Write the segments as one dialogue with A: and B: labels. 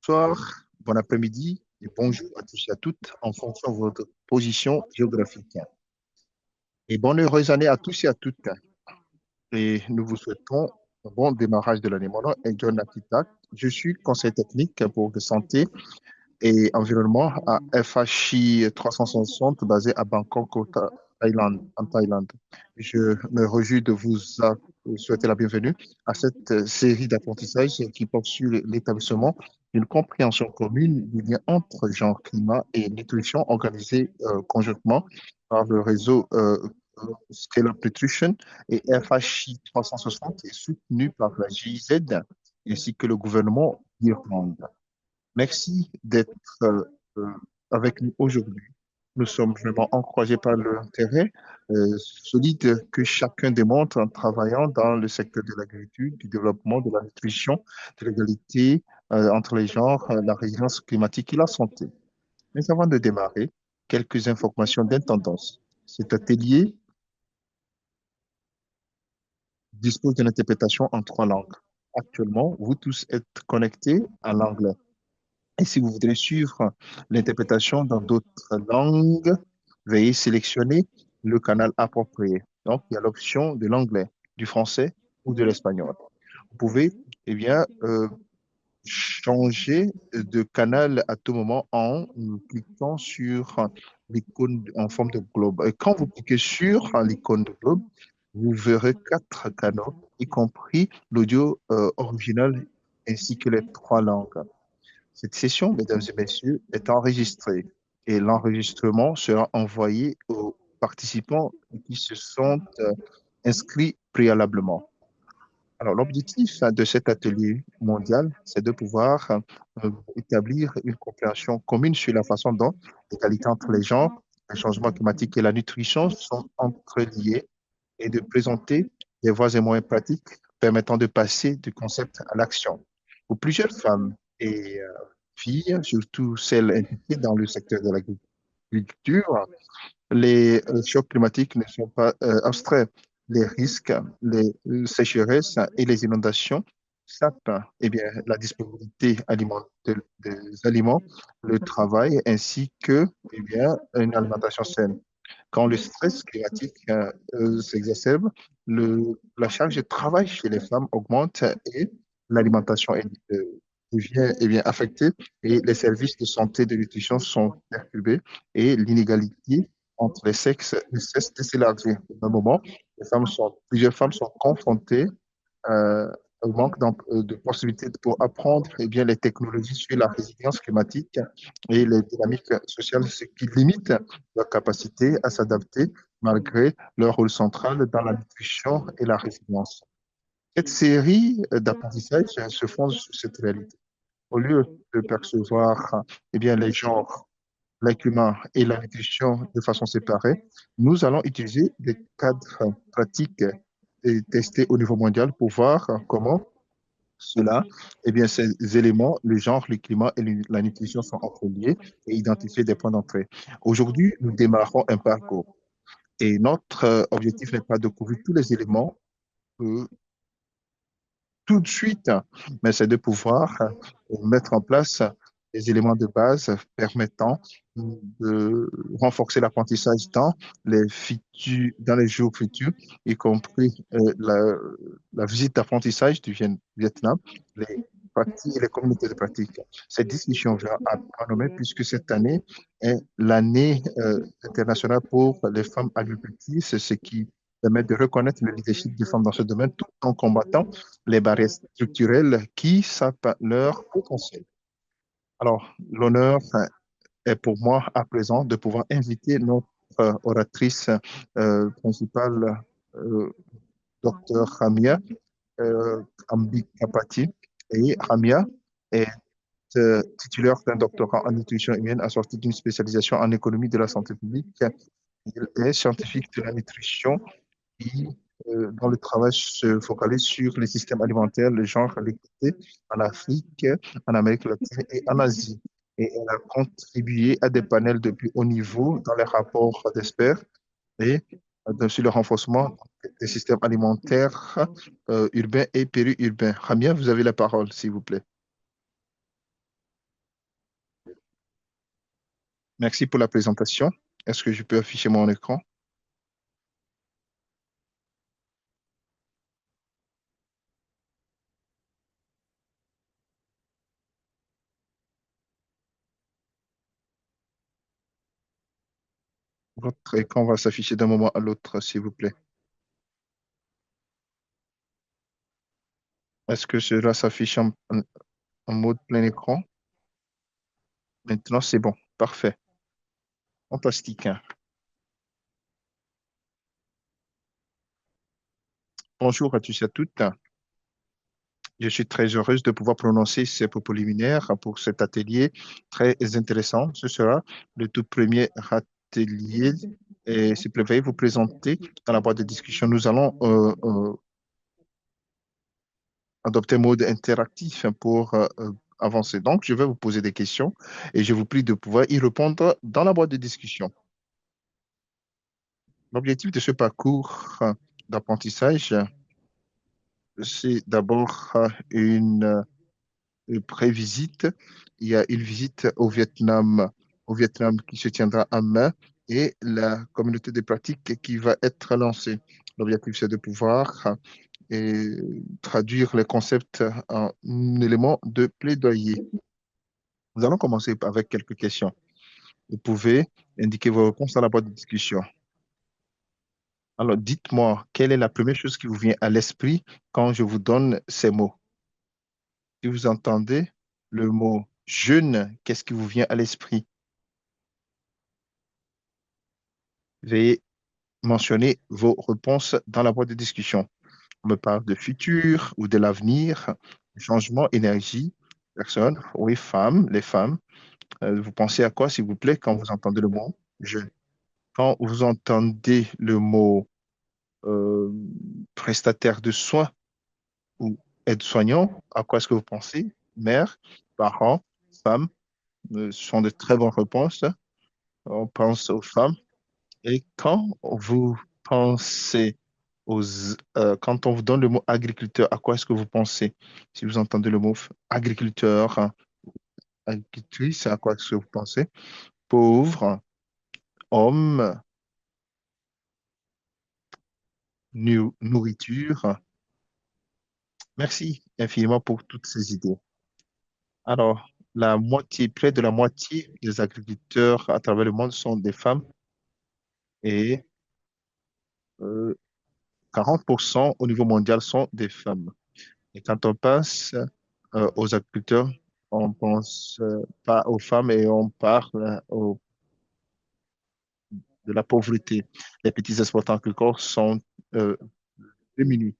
A: Bonsoir, bon après-midi et bonjour à tous et à toutes en fonction de votre position géographique. Et bonne heureuse année à tous et à toutes. Et nous vous souhaitons un bon démarrage de l'année. Mon nom est John Akitak. Je suis conseiller technique pour la santé et environnement à FHI 360 basé à Bangkok, Thaïlande, en Thaïlande. Je me réjouis de souhaiter la bienvenue à cette série d'apprentissages qui porte sur l'établissement d'une compréhension commune du lien entre genre, climat et nutrition organisée conjointement par le réseau Scale Up Nutrition et FHI 360 et soutenu par la GIZ ainsi que le gouvernement d'Irlande. Merci d'être euh, avec nous aujourd'hui. Nous sommes vraiment encouragés par l'intérêt solide que chacun démontre en travaillant dans le secteur de l'agriculture, du développement, de la nutrition, de l'égalité entre les genres, la résilience climatique et la santé. Mais avant de démarrer, quelques informations d'intendance. Cet atelier dispose d'une interprétation en trois langues. Actuellement, vous tous êtes connectés à l'anglais. Et si vous voudrez suivre l'interprétation dans d'autres langues, veuillez sélectionner le canal approprié. Donc, il y a l'option de l'anglais, du français ou de l'espagnol. Vous pouvez, eh bien, changer de canal à tout moment en cliquant sur l'icône en forme de globe. Et quand vous cliquez sur l'icône de globe, vous verrez quatre canaux, y compris l'audio original ainsi que les trois langues. Cette session, mesdames et messieurs, est enregistrée et l'enregistrement sera envoyé aux participants qui se sont inscrits préalablement. Alors, l'objectif de cet atelier mondial, c'est de pouvoir établir une compréhension commune sur la façon dont l'égalité entre les genres, le changement climatique et la nutrition sont entreliés et de présenter des voies et moyens pratiques permettant de passer du concept à l'action. Pour plusieurs femmes et filles, surtout celles impliquées dans le secteur de l'agriculture, les chocs climatiques ne sont pas abstraits. Les risques, les sécheresses et les inondations sapent la disponibilité des aliments, le travail ainsi que une alimentation saine. Quand le stress climatique s'exacerbe, la charge de travail chez les femmes augmente et l'alimentation devient affectée et les services de santé et de nutrition sont perturbés et l'inégalité entre les sexes ne cesse de s'élargir. Au même moment, plusieurs femmes sont confrontées euh, au manque de possibilités pour apprendre les technologies sur la résilience climatique et les dynamiques sociales, ce qui limite leur capacité à s'adapter malgré leur rôle central dans la nutrition et la résilience. Cette série d'apprentissages se fonde sur cette réalité. Au lieu de percevoir les genres, l'être humain et la nutrition de façon séparée, nous allons utiliser des cadres pratiques et testés au niveau mondial pour voir comment cela, ces éléments, le genre, le climat et la nutrition sont entreliés et identifier des points d'entrée. Aujourd'hui, nous démarrons un parcours et notre objectif n'est pas de couvrir tous les éléments euh, tout de suite, mais c'est de pouvoir mettre en place des éléments de base permettant de renforcer l'apprentissage dans les jours futurs, y compris la visite d'apprentissage du Vietnam, les parties et les communautés de pratique. Cette discussion va à nommer puisque cette année est l'année internationale pour les femmes agricultrices, ce qui permet de reconnaître le leadership des femmes dans ce domaine tout en combattant les barrières structurelles qui sapent leur potentiel. Alors, l'honneur est pour moi à présent de pouvoir inviter notre oratrice principale, euh, Dr Ramia Ambi Kapati. Et Ramia est titulaire d'un doctorat en nutrition humaine assorti d'une spécialisation en économie de la santé publique. Il est scientifique de la nutrition qui, dont le travail se focalise sur les systèmes alimentaires, le genre, l'équité en Afrique, en Amérique latine et en Asie. Et elle a contribué à des panels de plus haut niveau dans les rapports d'experts et sur le renforcement des systèmes alimentaires urbains et périurbains. Ramia, vous avez la parole, s'il vous plaît. Merci pour la présentation. Est-ce que je peux afficher mon écran? Votre écran va s'afficher d'un moment à l'autre, s'il vous plaît. Est-ce que cela s'affiche en mode plein écran? Maintenant, c'est bon. Parfait. Fantastique, hein. Bonjour à tous et à toutes. Je suis très heureuse de pouvoir prononcer ces propos liminaires pour cet atelier très intéressant. Ce sera le tout premier atelier. Et s'il vous plaît, veuillez vous présenter dans la boîte de discussion. Nous allons adopter un mode interactif pour avancer. Donc, je vais vous poser des questions et je vous prie de pouvoir y répondre dans la boîte de discussion. L'objectif de ce parcours d'apprentissage, c'est d'abord une pré-visite. Il y a une visite au Vietnam qui se tiendra en mai et la communauté de pratique qui va être lancée. L'objectif, c'est de pouvoir traduire les concepts en éléments de plaidoyer. Nous allons commencer avec quelques questions. Vous pouvez indiquer vos réponses dans la boîte de discussion. Alors, dites-moi, quelle est la première chose qui vous vient à l'esprit quand je vous donne ces mots? Si vous entendez le mot jeune, qu'est-ce qui vous vient à l'esprit? Veuillez mentionner vos réponses dans la boîte de discussion. On me parle de futur ou de l'avenir, changement, énergie, personne, oui, femmes, les femmes. Vous pensez à quoi, s'il vous plaît, quand vous entendez le mot jeune? Quand vous entendez le mot euh, prestataire de soins ou aide-soignant, à quoi est-ce que vous pensez? Mère, parents, femmes, ce sont de très bonnes réponses. On pense aux femmes. Et quand vous pensez quand on vous donne le mot agriculteur, à quoi est-ce que vous pensez? Si vous entendez le mot agriculteur, hein, agricultrice, à quoi est-ce que vous pensez? Pauvre, homme, nourriture. Merci infiniment pour toutes ces idées. Alors, près de la moitié des agriculteurs à travers le monde sont des femmes et euh, 40% au niveau mondial sont des femmes. Et quand on passe aux agriculteurs, on pense pas aux femmes et on parle de la pauvreté. Les petits exploitants agricoles sont euh, diminués.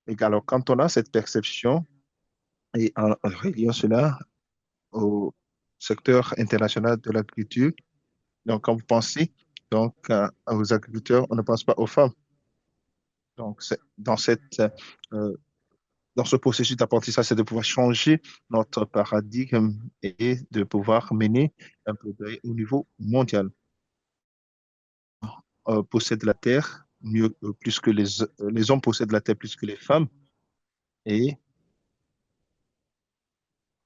A: Et alors, quand on a cette perception et en reliant cela au secteur international de l'agriculture, donc quand vous pensez aux agriculteurs, on ne pense pas aux femmes. Donc, euh, dans ce processus d'apprentissage, c'est de pouvoir changer notre paradigme et de pouvoir mener un plaidoyer au niveau mondial. Possèdent la terre plus que les hommes possèdent la terre plus que les femmes et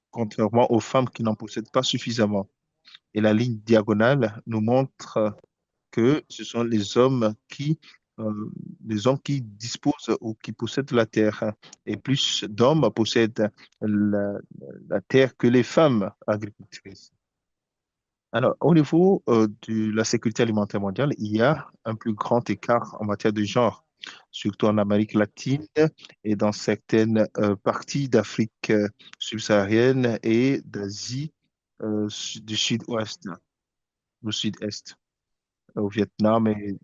A: contrairement aux femmes qui n'en possèdent pas suffisamment. Et la ligne diagonale nous montre que ce sont euh, les hommes qui disposent ou qui possèdent la terre et plus d'hommes possèdent la, la terre que les femmes agricultrices. Alors, au niveau de la sécurité alimentaire mondiale, il y a un plus grand écart en matière de genre, surtout en Amérique latine et dans certaines parties d'Afrique subsaharienne et d'Asie du sud-ouest, du sud-est, au Vietnam et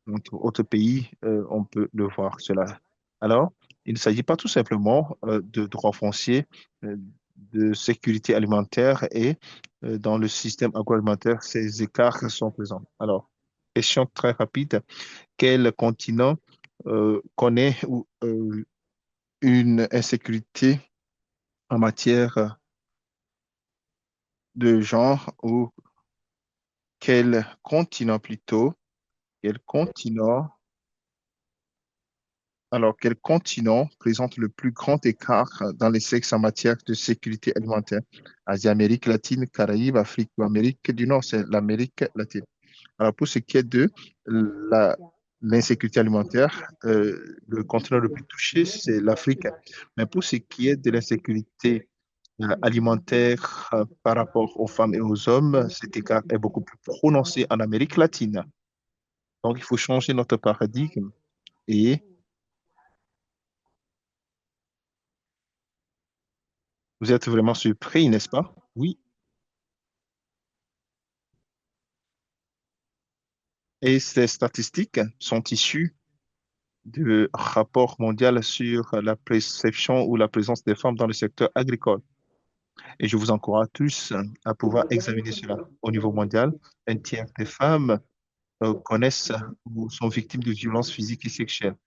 A: dans autres pays, on peut le voir cela. Alors, il ne s'agit pas tout simplement de droits fonciers, euh, de sécurité alimentaire et dans le système agroalimentaire, ces écarts sont présents. Alors, question très rapide, quel continent connaît une insécurité en matière de genre ou quel continent plutôt, quel continent Alors, quel continent présente le plus grand écart dans les sexes en matière de sécurité alimentaire? Asie, Amérique latine, Caraïbes, Afrique ou Amérique du Nord, c'est l'Amérique latine. Alors, pour ce qui est de la, l'insécurité alimentaire, le continent le plus touché, c'est l'Afrique. Mais pour ce qui est de l'insécurité alimentaire par rapport aux femmes et aux hommes, cet écart est beaucoup plus prononcé en Amérique latine. Donc, il faut changer notre paradigme et vous êtes vraiment surpris, n'est-ce pas? Oui. Et ces statistiques sont issues du rapport mondial sur la perception ou la présence des femmes dans le secteur agricole. Et je vous encourage tous à pouvoir examiner cela. Au niveau mondial, un tiers des femmes connaissent ou sont victimes de violences physiques et sexuelles.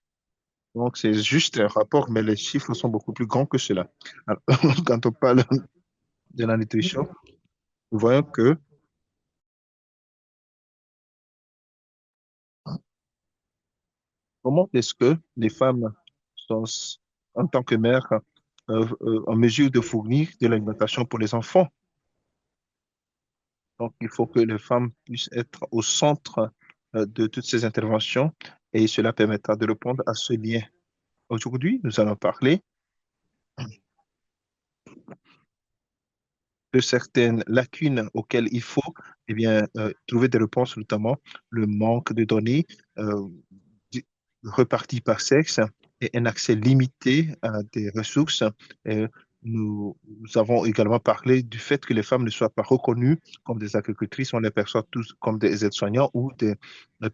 A: Donc, c'est juste un rapport, mais les chiffres sont beaucoup plus grands que cela. Alors, quand on parle de la nutrition, nous voyons que comment est-ce que les femmes sont, en tant que mères, en mesure de fournir de l'alimentation pour les enfants. Donc, il faut que les femmes puissent être au centre de toutes ces interventions et cela permettra de répondre à ce lien. Aujourd'hui, nous allons parler de certaines lacunes auxquelles il faut trouver des réponses, notamment le manque de données di- reparties par sexe et un accès limité à des ressources. Et nous avons également parlé du fait que les femmes ne soient pas reconnues comme des agricultrices, on les perçoit tous comme des aides-soignants ou des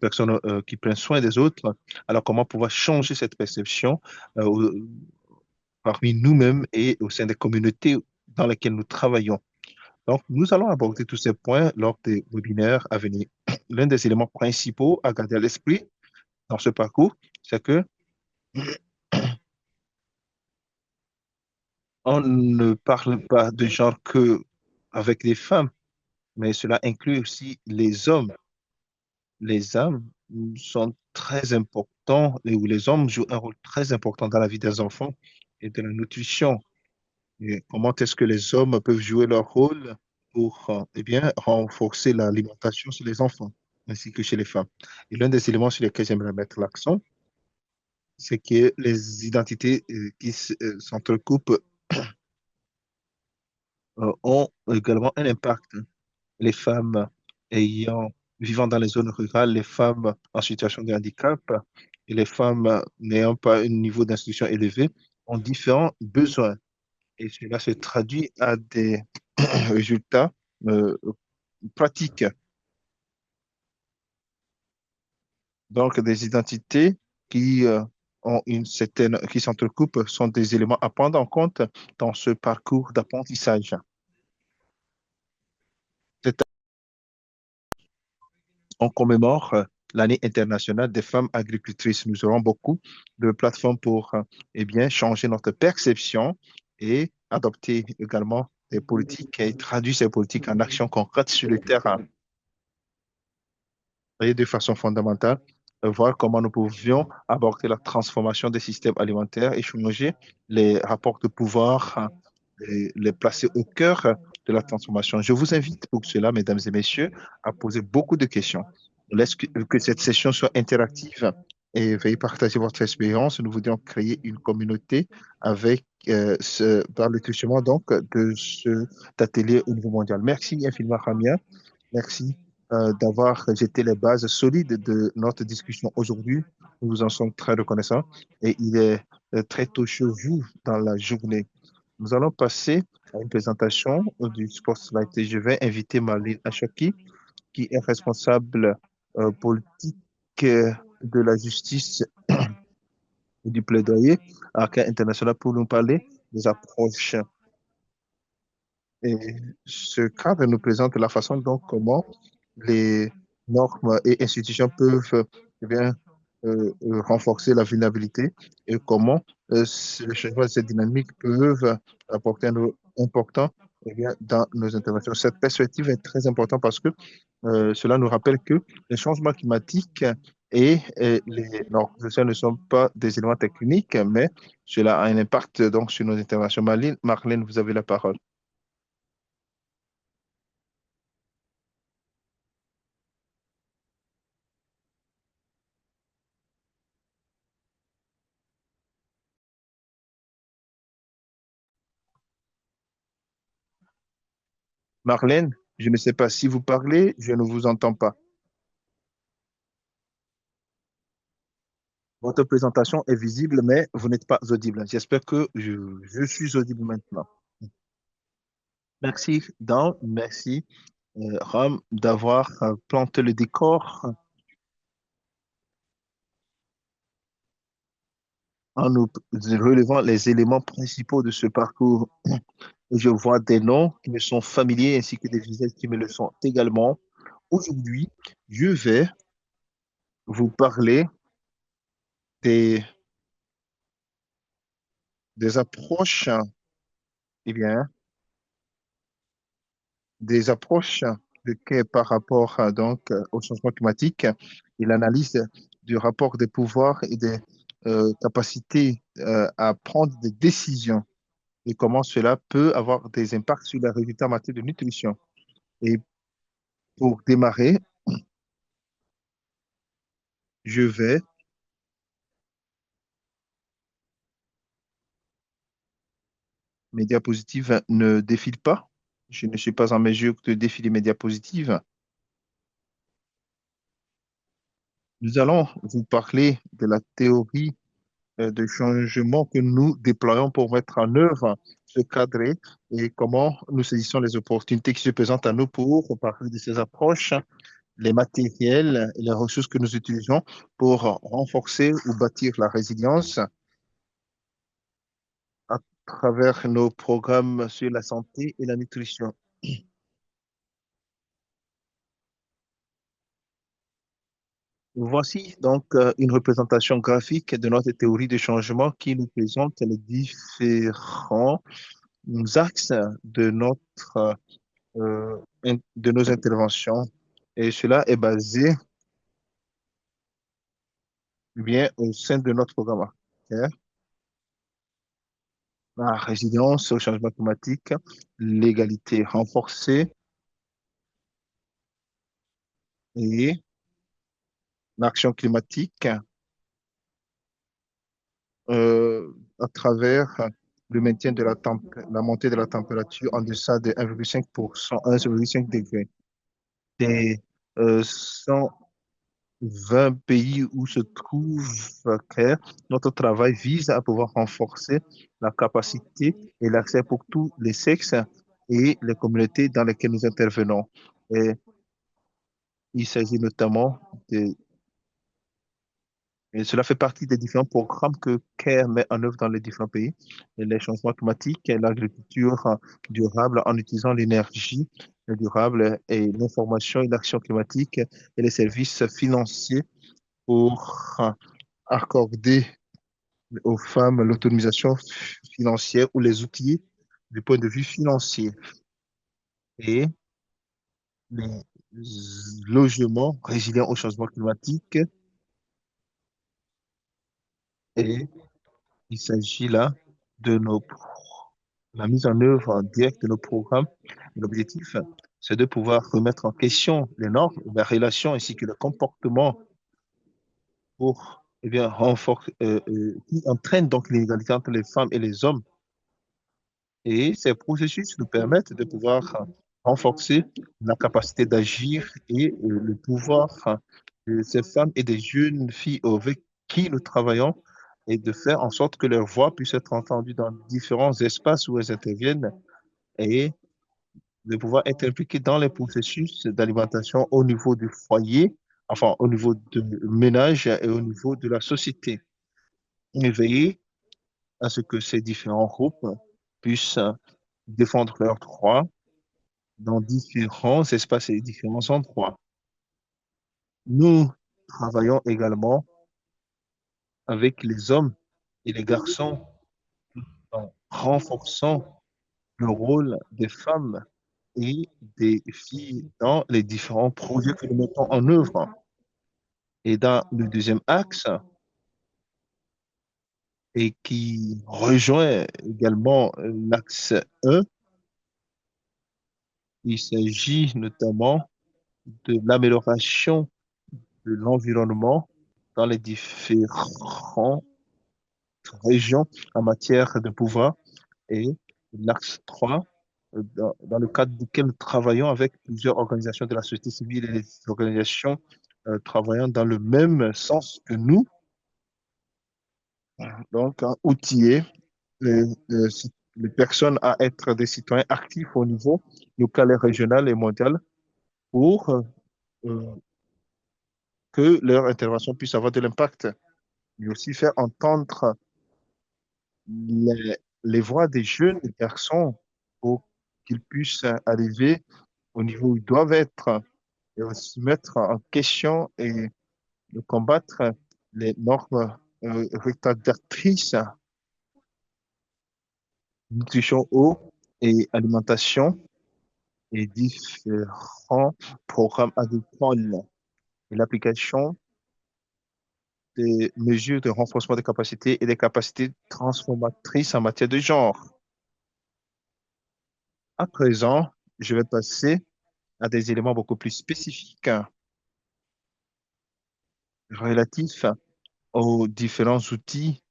A: personnes qui prennent soin des autres. Alors, comment pouvoir changer cette perception parmi nous-mêmes et au sein des communautés dans lesquelles nous travaillons? Donc, nous allons aborder tous ces points lors des webinaires à venir. L'un des éléments principaux à garder à l'esprit dans ce parcours, c'est que on ne parle pas de genre que avec les femmes, mais cela inclut aussi les hommes. Les hommes sont très importants, et où les hommes jouent un rôle très important dans la vie des enfants et de la nutrition. Et comment est-ce que les hommes peuvent jouer leur rôle pour renforcer l'alimentation chez les enfants ainsi que chez les femmes. Et l'un des éléments sur lesquels j'aimerais mettre l'accent, c'est que les identités s'entrecoupent ont également un impact. Les femmes vivant dans les zones rurales, les femmes en situation de handicap et les femmes n'ayant pas un niveau d'instruction élevé ont différents besoins. Et cela se traduit à des résultats euh, pratiques. Donc, des identités qui ont une certaine, qui s'entrecoupent sont des éléments à prendre en compte dans ce parcours d'apprentissage. Cette On commémore l'année internationale des femmes agricultrices. Nous aurons beaucoup de plateformes pour changer notre perception et adopter également des politiques et traduire ces politiques en actions concrètes sur le terrain. Et de façon fondamentale, voir comment nous pouvions aborder la transformation des systèmes alimentaires et changer les rapports de pouvoir, et les placer au cœur de la transformation. Je vous invite pour cela, mesdames et messieurs, à poser beaucoup de questions. Laisse que cette session soit interactive et veuillez partager votre expérience. Nous voudrions créer une communauté avec dans le truchement donc de cet atelier au niveau mondial. Merci infiniment, Ramia. Merci d'avoir jeté les bases solides de notre discussion aujourd'hui. Nous vous en sommes très reconnaissants et il est très tôt chez vous dans la journée. Nous allons passer à une présentation du Spotlight et je vais inviter Marlene Achaki, qui est responsable politique de la justice et du plaidoyer à Cas International pour nous parler des approches. Et ce cadre nous présente la façon dont comment les normes et institutions peuvent eh bien, renforcer la vulnérabilité et comment le changement de cette dynamique peuvent apporter un rôle important eh bien, dans nos interventions. Cette perspective est très importante parce que cela nous rappelle que le changement climatique non, ce ne sont pas des éléments techniques, mais cela a un impact donc sur nos interventions. Marlène, vous avez la parole. Marlène, je ne sais pas si vous parlez, je ne vous entends pas. Votre présentation est visible, mais vous n'êtes pas audible. J'espère que je suis audible maintenant. Merci, Dan, merci, Ram, d'avoir planté le décor en nous relevant les éléments principaux de ce parcours. Je vois des noms qui me sont familiers ainsi que des visages qui me le sont également. Aujourd'hui, je vais vous parler des, des approches, eh bien, des approches par rapport au changement climatique et l'analyse du rapport des pouvoirs et des capacités à prendre des décisions et comment cela peut avoir des impacts sur les résultats en matière de nutrition. Et pour démarrer, je vais, mes diapositives ne défilent pas. Je ne suis pas en mesure de défiler mes diapositives. Nous allons vous parler de la théorie de changement que nous déployons pour mettre en œuvre ce cadre et comment nous saisissons les opportunités qui se présentent à nous pour parler de ces approches, les matériels et les ressources que nous utilisons pour renforcer ou bâtir la résilience à travers nos programmes sur la santé et la nutrition. Voici donc une représentation graphique de notre théorie de changement qui nous présente les différents axes de de nos interventions. Et cela est basé bien au sein de notre programme. Ok. La résilience au changement climatique, l'égalité renforcée et l'action climatique à travers le maintien de la montée de la température en deçà de 1,5%, 1,5 degrés. Des 120 pays où se trouve CARE, notre travail vise à pouvoir renforcer la capacité et l'accès pour tous les sexes et les communautés dans lesquelles nous intervenons. Et il s'agit notamment de et cela fait partie des différents programmes que CARE met en œuvre dans les différents pays. Et les changements climatiques, l'agriculture durable en utilisant l'énergie durable et l'information et l'action climatique et les services financiers pour accorder aux femmes l'autonomisation financière ou les outils du point de vue financier et les logements résilients au changement climatique. Et il s'agit là de la mise en œuvre directe de nos programmes. L'objectif, c'est de pouvoir remettre en question les normes, les relations ainsi que le comportement pour renforcer, qui entraîne donc l'égalité entre les femmes et les hommes. Et ces processus nous permettent de pouvoir renforcer la capacité d'agir et le pouvoir de ces femmes et des jeunes filles avec qui nous travaillons et de faire en sorte que leur voix puisse être entendue dans différents espaces où elles interviennent et de pouvoir être impliquées dans les processus d'alimentation au niveau du foyer, enfin au niveau du ménage et au niveau de la société. Et veiller à ce que ces différents groupes puissent défendre leurs droits dans différents espaces et différents endroits. Nous travaillons également avec les hommes et les garçons en renforçant le rôle des femmes et des filles dans les différents projets que nous mettons en œuvre. Et dans le deuxième axe, et qui rejoint également l'axe 1, il s'agit notamment de l'amélioration de l'environnement dans les différentes régions en matière de pouvoir. Et l'axe 3, dans le cadre duquel nous travaillons avec plusieurs organisations de la société civile et les organisations travaillant dans le même sens que nous, donc outiller les, les- les personnes à être des citoyens actifs au niveau local et régional et mondial pour euh, que leur intervention puisse avoir de l'impact, mais aussi faire entendre les voix des jeunes garçons pour qu'ils puissent arriver au niveau où ils doivent être et aussi mettre en question et de combattre les normes rectadactrices, nutrition, eau et alimentation et différents programmes agricoles et l'application des mesures de renforcement des capacités et des capacités transformatrices en matière de genre. À présent, je vais passer à des éléments beaucoup plus spécifiques relatifs aux différents outils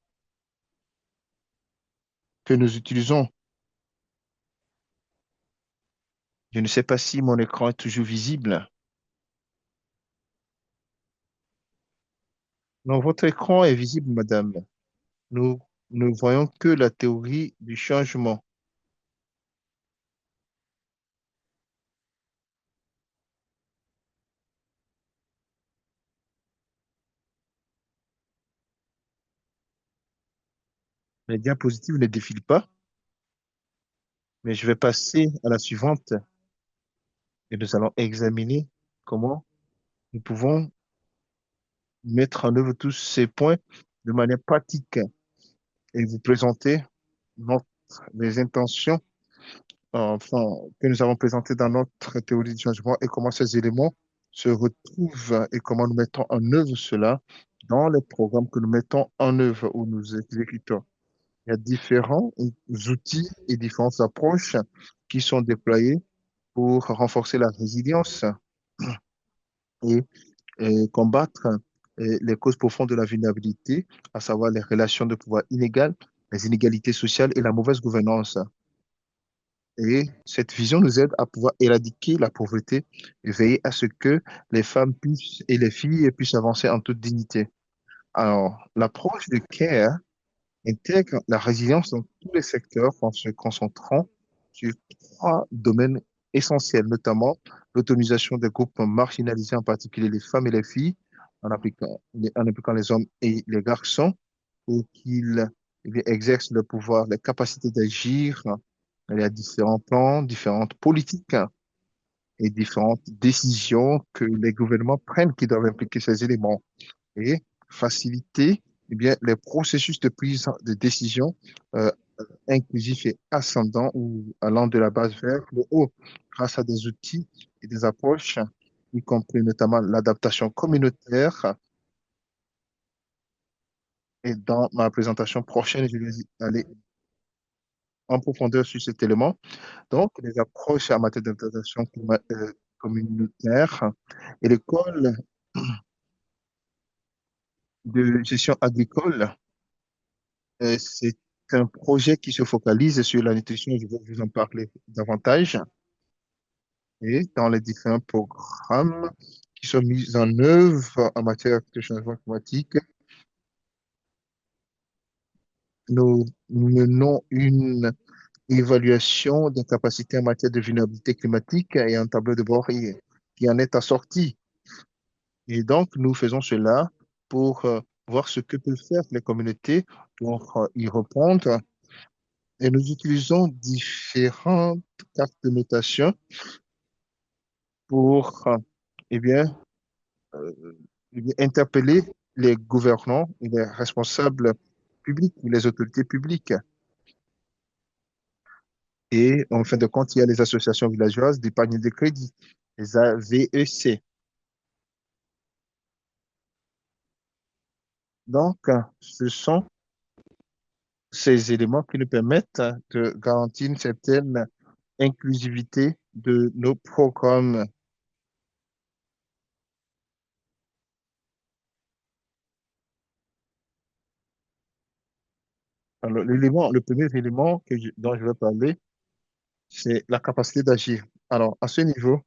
A: que nous utilisons. Je ne sais pas si mon écran est toujours visible. Non, votre écran est visible, madame. Nous ne voyons que la théorie du changement. Les diapositives ne défilent pas, mais je vais passer à la suivante et nous allons examiner comment nous pouvons mettre en œuvre tous ces points de manière pratique et vous présenter notre, les intentions enfin, que nous avons présentées dans notre théorie du changement et comment ces éléments se retrouvent et comment nous mettons en œuvre cela dans les programmes que nous mettons en œuvre ou nous exécutons. Il y a différents outils et différentes approches qui sont déployées pour renforcer la résilience et, combattre les causes profondes de la vulnérabilité, à savoir les relations de pouvoir inégales, les inégalités sociales et la mauvaise gouvernance. Et cette vision nous aide à pouvoir éradiquer la pauvreté et veiller à ce que les femmes puissent et les filles puissent avancer en toute dignité. Alors, l'approche de CARE intègre la résilience dans tous les secteurs en se concentrant sur trois domaines essentiels, notamment l'autonomisation des groupes marginalisés, en particulier les femmes et les filles, en impliquant les hommes et les garçons, pour qu'ils exercent le pouvoir, les capacités d'agir. Il y a différents plans, différentes politiques et différentes décisions que les gouvernements prennent qui doivent impliquer ces éléments et faciliter les processus de prise de décision euh, inclusifs et ascendants ou allant de la base vers le haut grâce à des outils et des approches, y compris notamment l'adaptation communautaire. Et dans ma présentation prochaine, je vais aller en profondeur sur cet élément. Donc, les approches en matière d'adaptation communautaire et l'école de gestion agricole. C'est un projet qui se focalise sur la nutrition, je vais vous en parler davantage, et dans les différents programmes qui sont mis en œuvre en matière de changement climatique, nous menons une évaluation des capacités en matière de vulnérabilité climatique et un tableau de bord qui en est assorti. Et donc, nous faisons cela pour voir ce que peuvent faire les communautés pour y répondre. Et nous utilisons différentes cartes de notation pour eh bien, euh, interpeller les gouvernants et les responsables publics ou les autorités publiques. Et en fin de compte, il y a les associations villageoises d'épargne de crédit, les AVEC. Donc, ce sont ces éléments qui nous permettent de garantir une certaine inclusivité de nos programmes. Alors, le premier élément dont je vais parler, c'est la capacité d'agir. Alors, à ce niveau,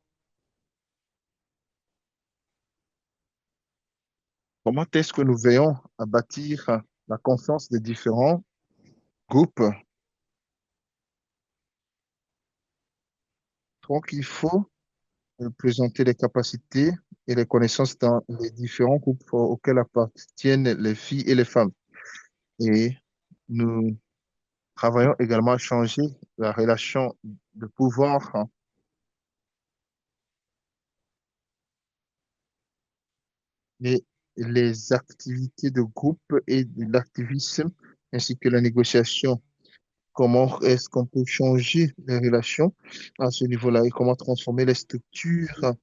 A: comment est-ce que nous veillons à bâtir la confiance des différents groupes? Donc, il faut présenter les capacités et les connaissances dans les différents groupes auxquels appartiennent les filles et les femmes. Et nous travaillons également à changer la relation de pouvoir, hein, et les activités de groupe et de l'activisme, ainsi que la négociation. Comment est-ce qu'on peut changer les relations à ce niveau-là et comment transformer les structures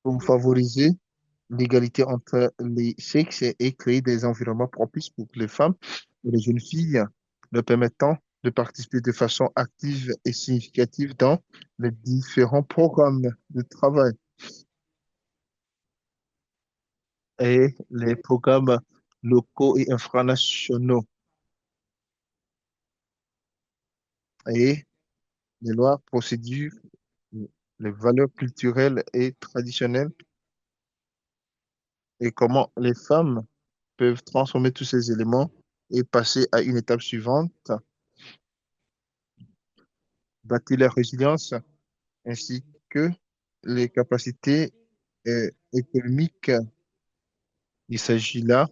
A: pour favoriser l'égalité entre les sexes et créer des environnements propices pour les femmes et les jeunes filles, leur permettant de participer de façon active et significative dans les différents programmes de travail et les programmes locaux et infranationaux et les lois, procédures, les valeurs culturelles et traditionnelles et comment les femmes peuvent transformer tous ces éléments et passer à une étape suivante, bâtir la résilience ainsi que les capacités économiques. Il s'agit là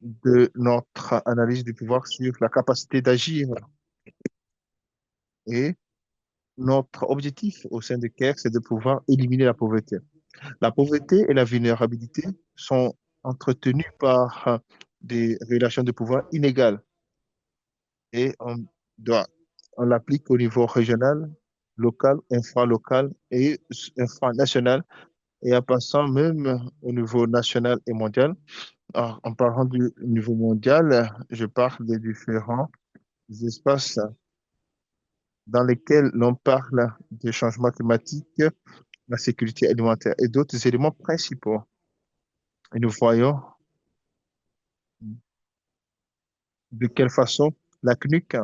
A: de notre analyse du pouvoir sur la capacité d'agir et notre objectif au sein de CARE, c'est de pouvoir éliminer la pauvreté. La pauvreté et la vulnérabilité sont entretenues par des relations de pouvoir inégales et doit, on l'applique au niveau régional, local, infralocal et infranational et en passant même au niveau national et mondial. Alors, en parlant du niveau mondial, je parle des différents espaces dans lesquels l'on parle du changement climatique, la sécurité alimentaire et d'autres éléments principaux. Et nous voyons de quelle façon la CNUC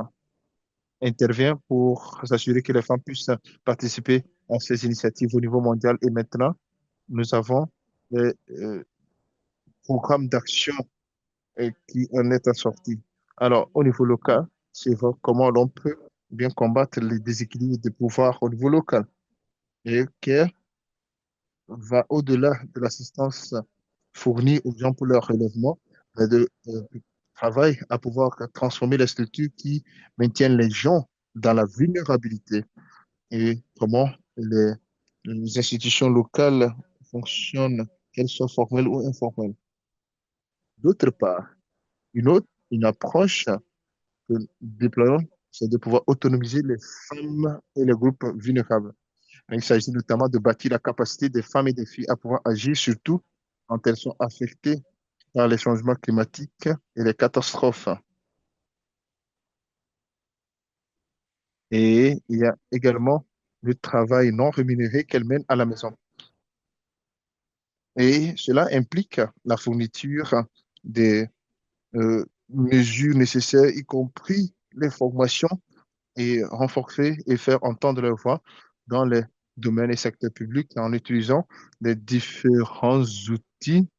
A: intervient pour s'assurer que les femmes puissent participer à ces initiatives au niveau mondial. Et maintenant, nous avons des programmes d'action qui en est assorti. Alors, au niveau local, c'est voir comment l'on peut bien combattre les déséquilibres de pouvoir au niveau local et qui va au-delà de l'assistance fournie aux gens pour leur relèvement, mais de travail à pouvoir transformer les structures qui maintiennent les gens dans la vulnérabilité et comment les institutions locales fonctionnent, qu'elles soient formelles ou informelles. D'autre part, une approche que nous déployons, c'est de pouvoir autonomiser les femmes et les groupes vulnérables. Il s'agit notamment de bâtir la capacité des femmes et des filles à pouvoir agir, surtout quand elles sont affectées par les changements climatiques et les catastrophes. Et il y a également le travail non rémunéré qu'elles mènent à la maison. Et cela implique la fourniture des mesures nécessaires, y compris les formations et renforcer et faire entendre leur voix dans les domaines et secteurs publics en utilisant les différents outils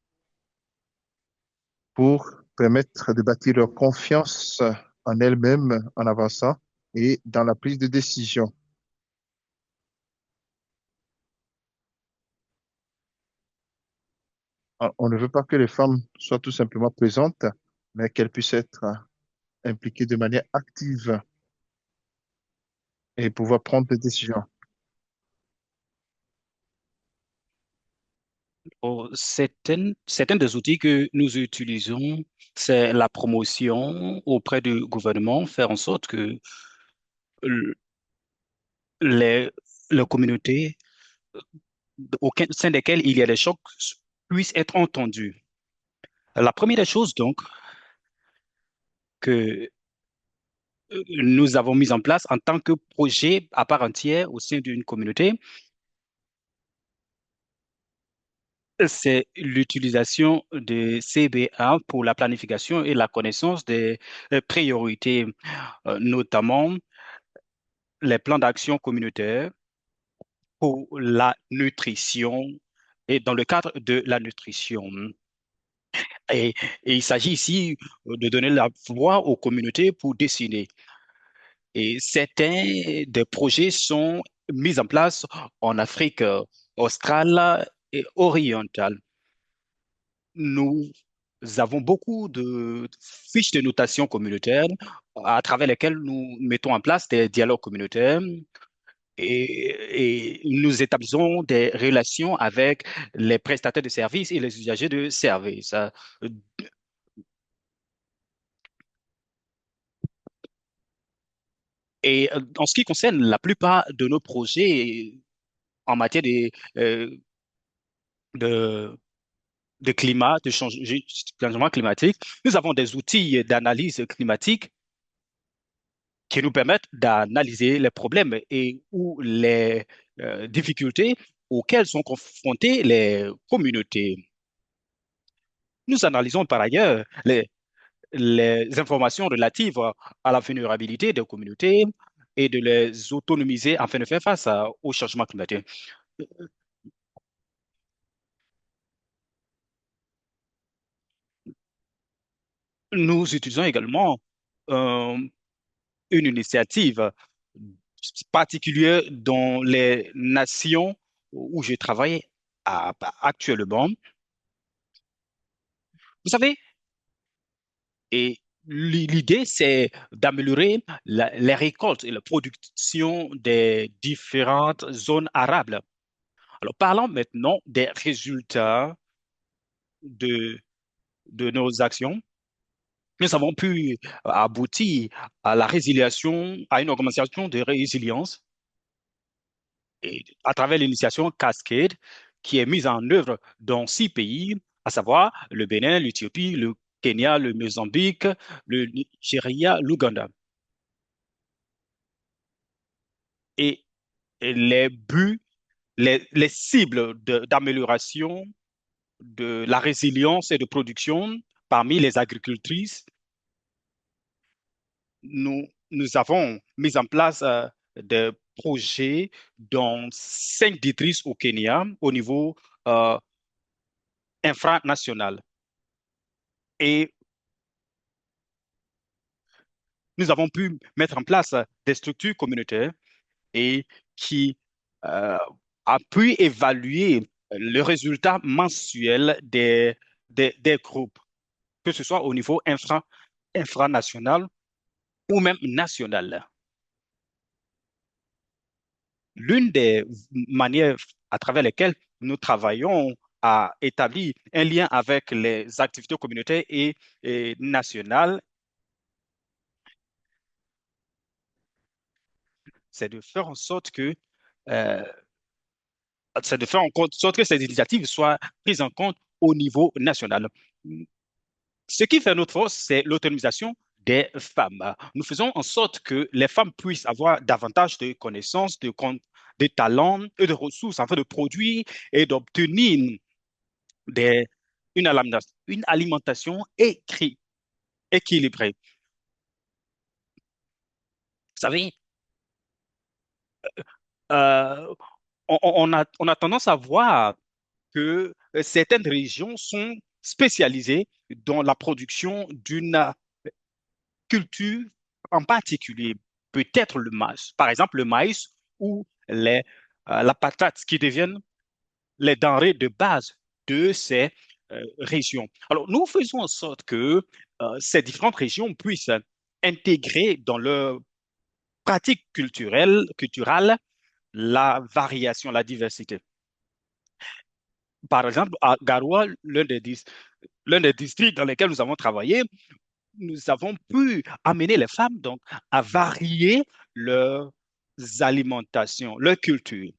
A: pour permettre de bâtir leur confiance en elles-mêmes en avançant et dans la prise de décision. On ne veut pas que les femmes soient tout simplement présentes, mais qu'elles puissent être impliquées de manière active et pouvoir prendre des décisions.
B: Oh, certains des outils que nous utilisons, c'est la promotion auprès du gouvernement, faire en sorte que l- les communautés au sein desquelles il y a des chocs puissent être entendus. La première des choses, donc, que nous avons mis en place en tant que projet à part entière au sein d'une communauté, c'est l'utilisation de CBA pour la planification et la connaissance des priorités, notamment les plans d'action communautaires pour la nutrition et dans le cadre de la nutrition. Et, et il s'agit ici de donner la voix aux communautés pour décider. Et certains des projets sont mis en place en Afrique australe et orientale. Nous avons beaucoup de fiches de notation communautaire à travers lesquelles nous mettons en place des dialogues communautaires et nous établissons des relations avec les prestataires de services et les usagers de services. Et en ce qui concerne la plupart de nos projets en matière euh, de, de climat, changement climatique, nous avons des outils d'analyse climatique qui nous permettent d'analyser les problèmes et ou les difficultés auxquelles sont confrontées les communautés. Nous analysons par ailleurs les informations relatives à la vulnérabilité des communautés et de les autonomiser afin de faire face au changement climatique. Nous utilisons également euh, une initiative particulière dans les nations où je travaille actuellement. Vous savez, et l'idée, c'est d'améliorer les récoltes et la production des différentes zones arables. Alors, parlons maintenant des résultats de, de nos actions. Nous avons pu aboutir à la résiliation, à une augmentation de résilience et à travers l'initiation Cascade qui est mise en œuvre dans 6 pays, à savoir le Bénin, l'Éthiopie, le Kenya, le Mozambique, le Nigeria, l'Ouganda. Et, et les buts, les cibles d'amélioration de la résilience et de production parmi les agricultrices, nous avons mis en place des projets dans 5 districts au Kenya au niveau euh, infranational. Et nous avons pu mettre en place des structures communautaires et qui euh, a pu évaluer le résultat mensuel des groupes, que ce soit au niveau infranational ou même national. L'une des manières à travers lesquelles nous travaillons à établir un lien avec les activités communautaires et nationales, c'est de faire en sorte que euh, c'est de faire en sorte que ces initiatives soient prises en compte au niveau national. Ce qui fait notre force, c'est l'autonomisation des femmes. Nous faisons en sorte que les femmes puissent avoir davantage de connaissances, de talents et de ressources afin de produire et d'obtenir des, une alimentation équilibrée. Vous savez, euh, on a tendance à voir que certaines régions sont spécialisées dans la production d'une culture en particulier, peut-être le maïs, par exemple le maïs ou la patate qui deviennent les denrées de base de ces régions. Alors, nous faisons en sorte que ces différentes régions puissent intégrer dans leur pratique culturelle la variation, la diversité. Par exemple, à Garoua, l'un des districts dans lesquels nous avons travaillé, nous avons pu amener les femmes donc à varier leurs alimentations, leur culture.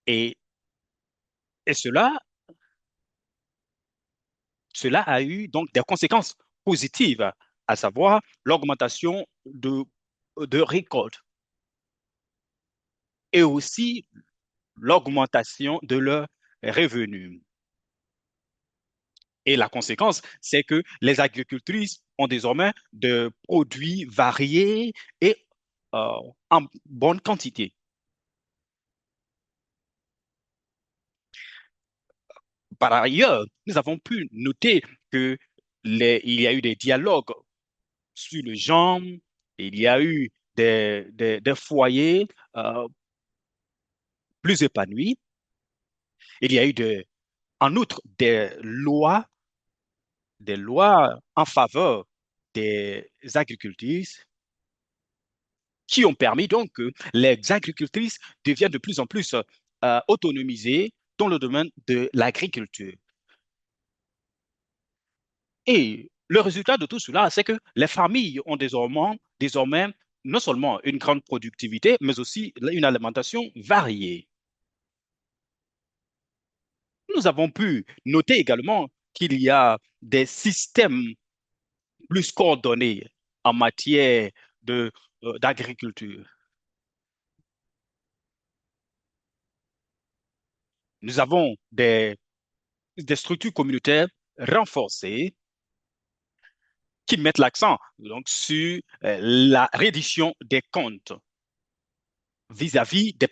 B: Et, et cela a eu donc des conséquences positives, à savoir l'augmentation de récoltes et aussi l'augmentation de leurs revenus. Et la conséquence, c'est que les agricultrices ont désormais de produits variés et euh, en bonne quantité. Par ailleurs, nous avons pu noter que il y a eu des dialogues sur le genre, il y a eu des foyers euh, plus épanouis, il y a eu en outre des lois en faveur des agricultrices qui ont permis donc que les agricultrices deviennent de plus en plus autonomisées dans le domaine de l'agriculture. Et le résultat de tout cela, c'est que les familles ont désormais non seulement une grande productivité, mais aussi une alimentation variée. Nous avons pu noter également qu'il y a des systèmes plus coordonnés en matière d'agriculture. Nous avons des structures communautaires renforcées qui mettent l'accent donc sur la reddition des comptes vis-à-vis des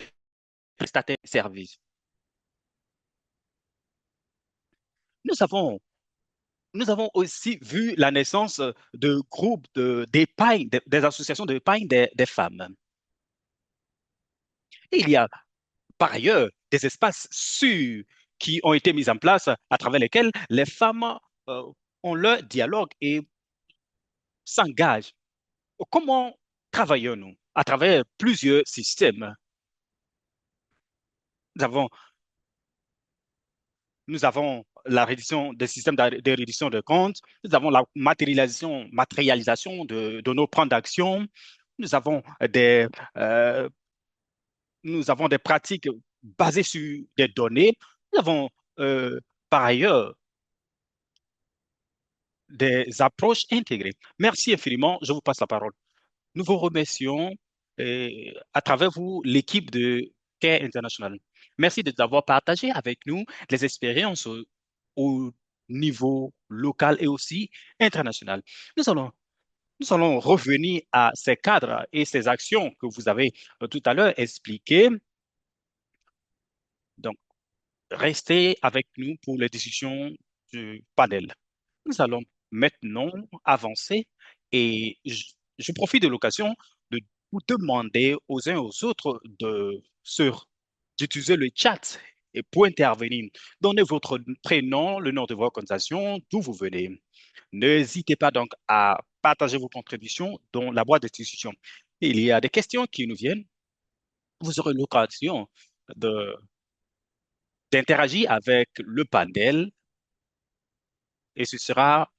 B: prestataires de services. Nous avons, nous avons aussi vu la naissance de groupes d'épargne, des associations d'épargne des femmes. Et il y a par ailleurs des espaces sûrs qui ont été mis en place à travers lesquels les femmes euh, ont leur dialogue et s'engagent. Comment travaillons-nous? À travers plusieurs systèmes. Nous avons Nous avons la reddition des systèmes de reddition de comptes, nous avons la matérialisation de nos plans d'action, nous avons des, euh, nous avons des pratiques basées sur des données, nous avons euh, par ailleurs des approches intégrées. Merci infiniment, je vous passe la parole. Nous vous remercions à travers vous, l'équipe de Care International. Merci d'avoir partagé avec nous les expériences au niveau local et aussi international. Nous allons, nous allons revenir à ces cadres et ces actions que vous avez tout à l'heure expliquées. Donc, restez avec nous pour les discussions du panel. Nous allons maintenant avancer et je profite de l'occasion de vous demander aux uns et aux autres d'utiliser le chat et pour intervenir. Donnez votre prénom, le nom de votre organisation, d'où vous venez. N'hésitez pas donc à partager vos contributions dans la boîte de discussion. Il y a des questions qui nous viennent. Vous aurez l'occasion de- d'interagir avec le panel et ce sera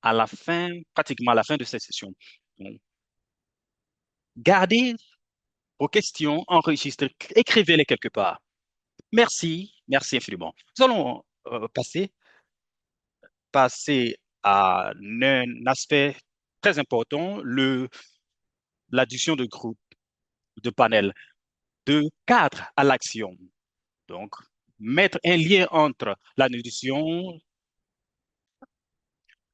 B: à la fin, pratiquement à la fin de cette session. Donc, gardez vos questions enregistrées, écrivez-les quelque part. Merci, merci infiniment. Nous allons passer à un aspect très important, l'addition de groupes, de panels, de cadre à l'action. Donc, mettre un lien entre la nutrition.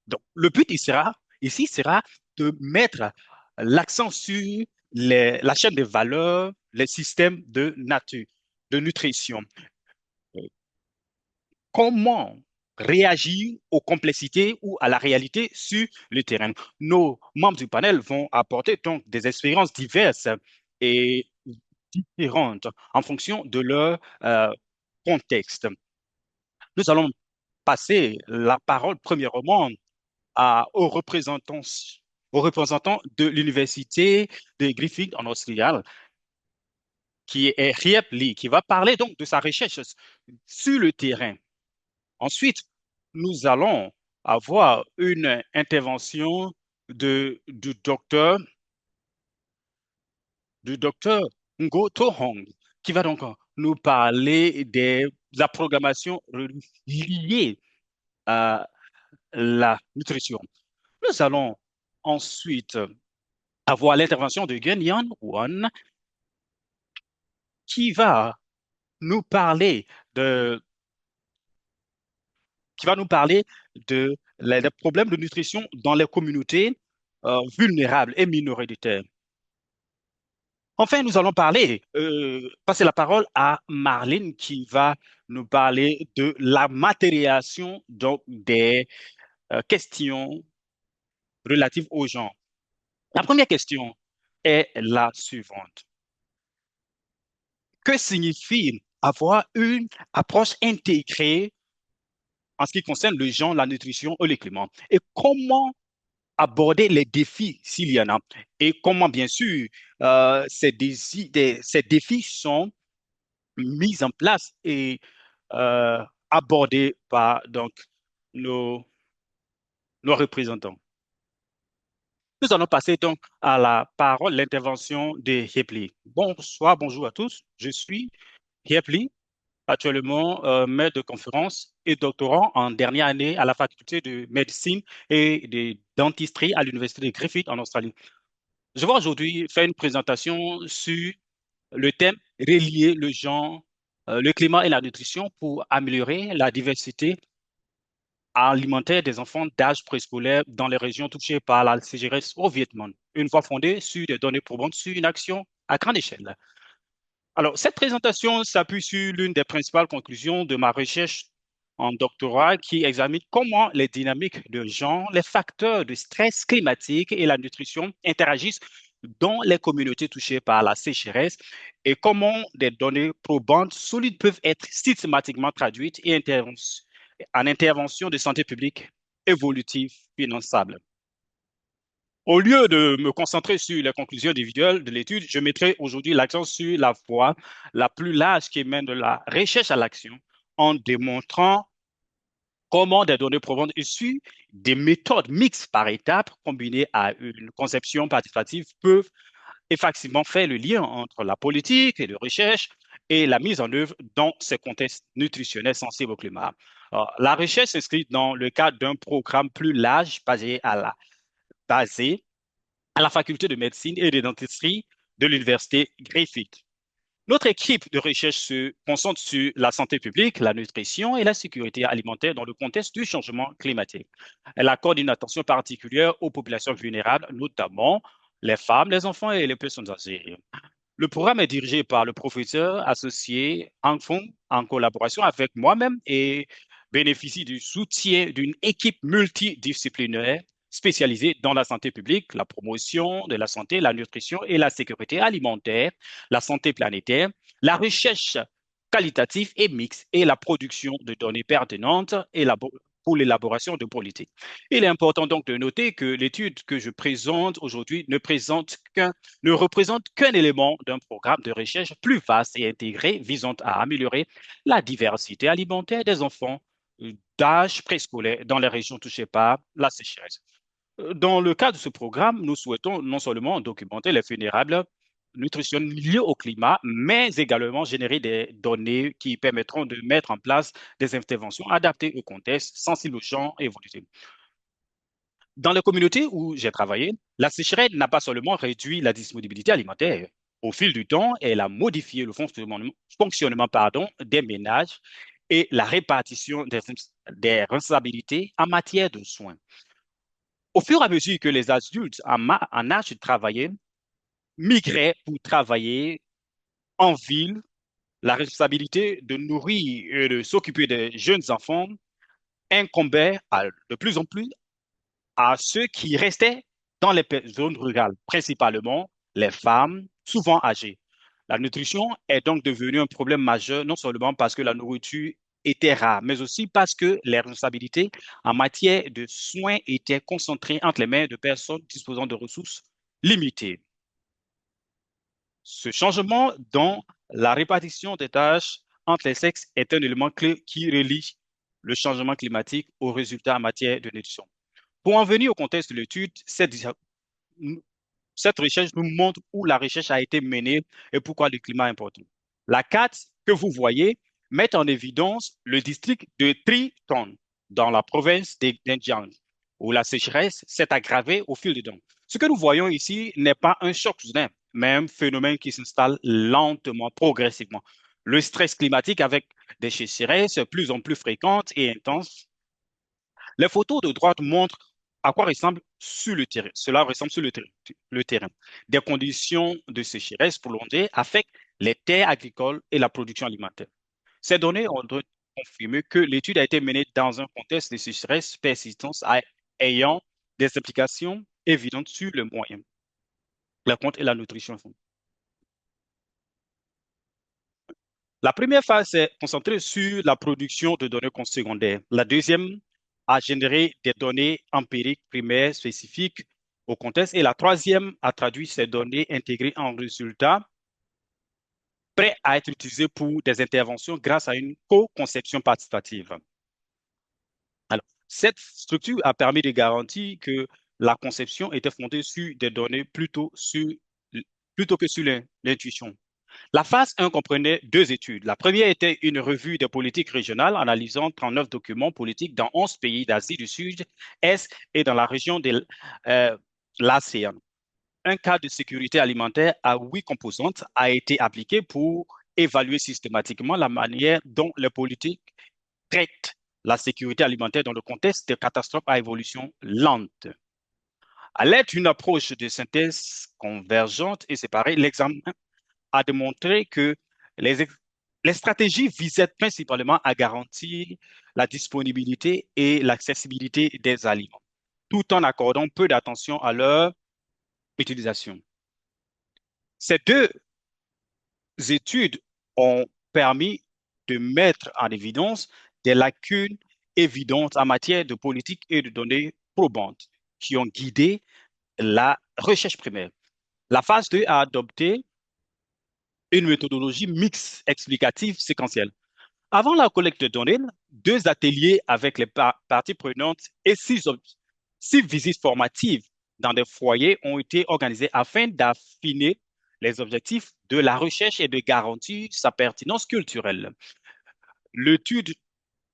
B: Donc, le but ici sera de mettre l'accent sur la chaîne de valeur, les systèmes de nature, de nutrition. Comment réagir aux complexités ou à la réalité sur le terrain. Nos membres du panel vont apporter donc des expériences diverses et différentes en fonction de leur contexte. Nous allons passer la parole premièrement aux représentants de l'Université de Griffith en Australie, qui est Riep Lee, qui va parler donc de sa recherche sur le terrain. Ensuite, nous allons avoir une intervention du docteur Ngo Tohong, qui va donc nous parler de la programmation liée à la nutrition. Nous allons ensuite avoir l'intervention de Guan Wan qui va nous parler de, qui va nous parler de les problèmes de nutrition dans les communautés vulnérables et minoritaires. Enfin, nous allons passer la parole à Marlene qui va nous parler de la matérialisation donc des questions relatives aux genre. La première question est la suivante. Que signifie avoir une approche intégrée en ce qui concerne le genre, la nutrition et le climat? Et comment aborder les défis s'il y en a? Et comment, bien sûr, ces défis sont mis en place et abordés par donc, nos, nos représentants. Nous allons passer donc à la parole, l'intervention de Hepli. Bonsoir, bonjour à tous. Je suis Hepli, actuellement maître de conférence et doctorant en dernière année à la faculté de médecine et de dentisterie à l'université de Griffith en Australie. Je vais aujourd'hui faire une présentation sur le thème relier le genre, le climat et la nutrition pour améliorer la diversité alimentaire des enfants d'âge préscolaire dans les régions touchées par la sécheresse au Vietnam, une fois fondée sur des données probantes sur une action à grande échelle. Alors, cette présentation s'appuie sur l'une des principales conclusions de ma recherche en doctorat qui examine comment les dynamiques de genre, les facteurs de stress climatique et la nutrition interagissent dans les communautés touchées par la sécheresse et comment des données probantes solides peuvent être systématiquement traduites et en intervention de santé publique évolutive finançable. Au lieu de me concentrer sur les conclusions individuelles de l'étude, je mettrai aujourd'hui l'accent sur la voie la plus large qui mène de la recherche à l'action en démontrant comment des données probantes issues des méthodes mixtes par étapes combinées à une conception participative peuvent effectivement faire le lien entre la politique et de recherche et la mise en œuvre dans ces contextes nutritionnels sensibles au climat. Alors, la recherche s'inscrit dans le cadre d'un programme plus large basé à la faculté de médecine et de dentisterie de l'université Griffith. Notre équipe de recherche se concentre sur la santé publique, la nutrition et la sécurité alimentaire dans le contexte du changement climatique. Elle accorde une attention particulière aux populations vulnérables, notamment les femmes, les enfants et les personnes âgées. Le programme est dirigé par le professeur associé Hang Fung en collaboration avec moi-même et bénéficie du soutien d'une équipe multidisciplinaire spécialisée dans la santé publique, la promotion de la santé, la nutrition et la sécurité alimentaire, la santé planétaire, la recherche qualitative et mixte et la production de données pertinentes pour l'élaboration de politiques. Il est important donc de noter que l'étude que je présente aujourd'hui ne représente qu'un élément d'un programme de recherche plus vaste et intégré visant à améliorer la diversité alimentaire des enfants d'âge préscolaire dans les régions touchées par la sécheresse. Dans le cadre de ce programme, nous souhaitons non seulement documenter les vulnérables nutritionnelles liées au climat, mais également générer des données qui permettront de mettre en place des interventions adaptées au contexte, sensibles aux champs évolutifs. Dans les communautés où j'ai travaillé, la sécheresse n'a pas seulement réduit la disponibilité alimentaire. Au fil du temps, elle a modifié le fonctionnement des ménages et la répartition des responsabilités en matière de soins. Au fur et à mesure que les adultes en âge de travailler migraient pour travailler en ville, la responsabilité de nourrir et de s'occuper des jeunes enfants incombait de plus en plus à ceux qui restaient dans les zones rurales, principalement les femmes, souvent âgées. La nutrition est donc devenue un problème majeur, non seulement parce que la nourriture était rare, mais aussi parce que les responsabilités en matière de soins étaient concentrées entre les mains de personnes disposant de ressources limitées. Ce changement dans la répartition des tâches entre les sexes est un élément clé qui relie le changement climatique aux résultats en matière de nutrition. Pour en venir au contexte de l'étude, cette recherche nous montre où la recherche a été menée et pourquoi le climat est important. La carte que vous voyez mettent en évidence le district de Triton dans la province d'Indian, où la sécheresse s'est aggravée au fil du temps. Ce que nous voyons ici n'est pas un choc soudain, mais un phénomène qui s'installe lentement, progressivement. Le stress climatique avec des sécheresses de plus en plus fréquentes et intenses. Les photos de droite montrent à quoi ressemble sur le terrain. Cela ressemble sur le terrain. Des conditions de sécheresse prolongées affectent les terres agricoles et la production alimentaire. Ces données ont confirmé que l'étude a été menée dans un contexte de sécheresse persistante ayant des implications évidentes sur le moyen, la compte et la nutrition. La première phase s'est concentrée sur la production de données secondaires. La deuxième a généré des données empiriques primaires spécifiques au contexte. Et la troisième a traduit ces données intégrées en résultats prêts à être utilisés pour des interventions grâce à une co-conception participative. Alors, cette structure a permis de garantir que la conception était fondée sur des données plutôt que sur l'intuition. La phase 1 comprenait deux études. La première était une revue des politiques régionales analysant 39 documents politiques dans 11 pays d'Asie du Sud-Est et dans la région de l'ASEAN. Un cadre de sécurité alimentaire à 8 composantes a été appliqué pour évaluer systématiquement la manière dont les politiques traitent la sécurité alimentaire dans le contexte de catastrophes à évolution lente. À l'aide d'une approche de synthèse convergente et séparée, l'examen a démontré que les, les stratégies visaient principalement à garantir la disponibilité et l'accessibilité des aliments, tout en accordant peu d'attention à leur utilisation. Ces deux études ont permis de mettre en évidence des lacunes évidentes en matière de politique et de données probantes qui ont guidé la recherche primaire. La phase 2 a adopté une méthodologie mixte explicative séquentielle. Avant la collecte de données, deux ateliers avec les parties prenantes et six visites formatives dans des foyers ont été organisés afin d'affiner les objectifs de la recherche et de garantir sa pertinence culturelle. L'étude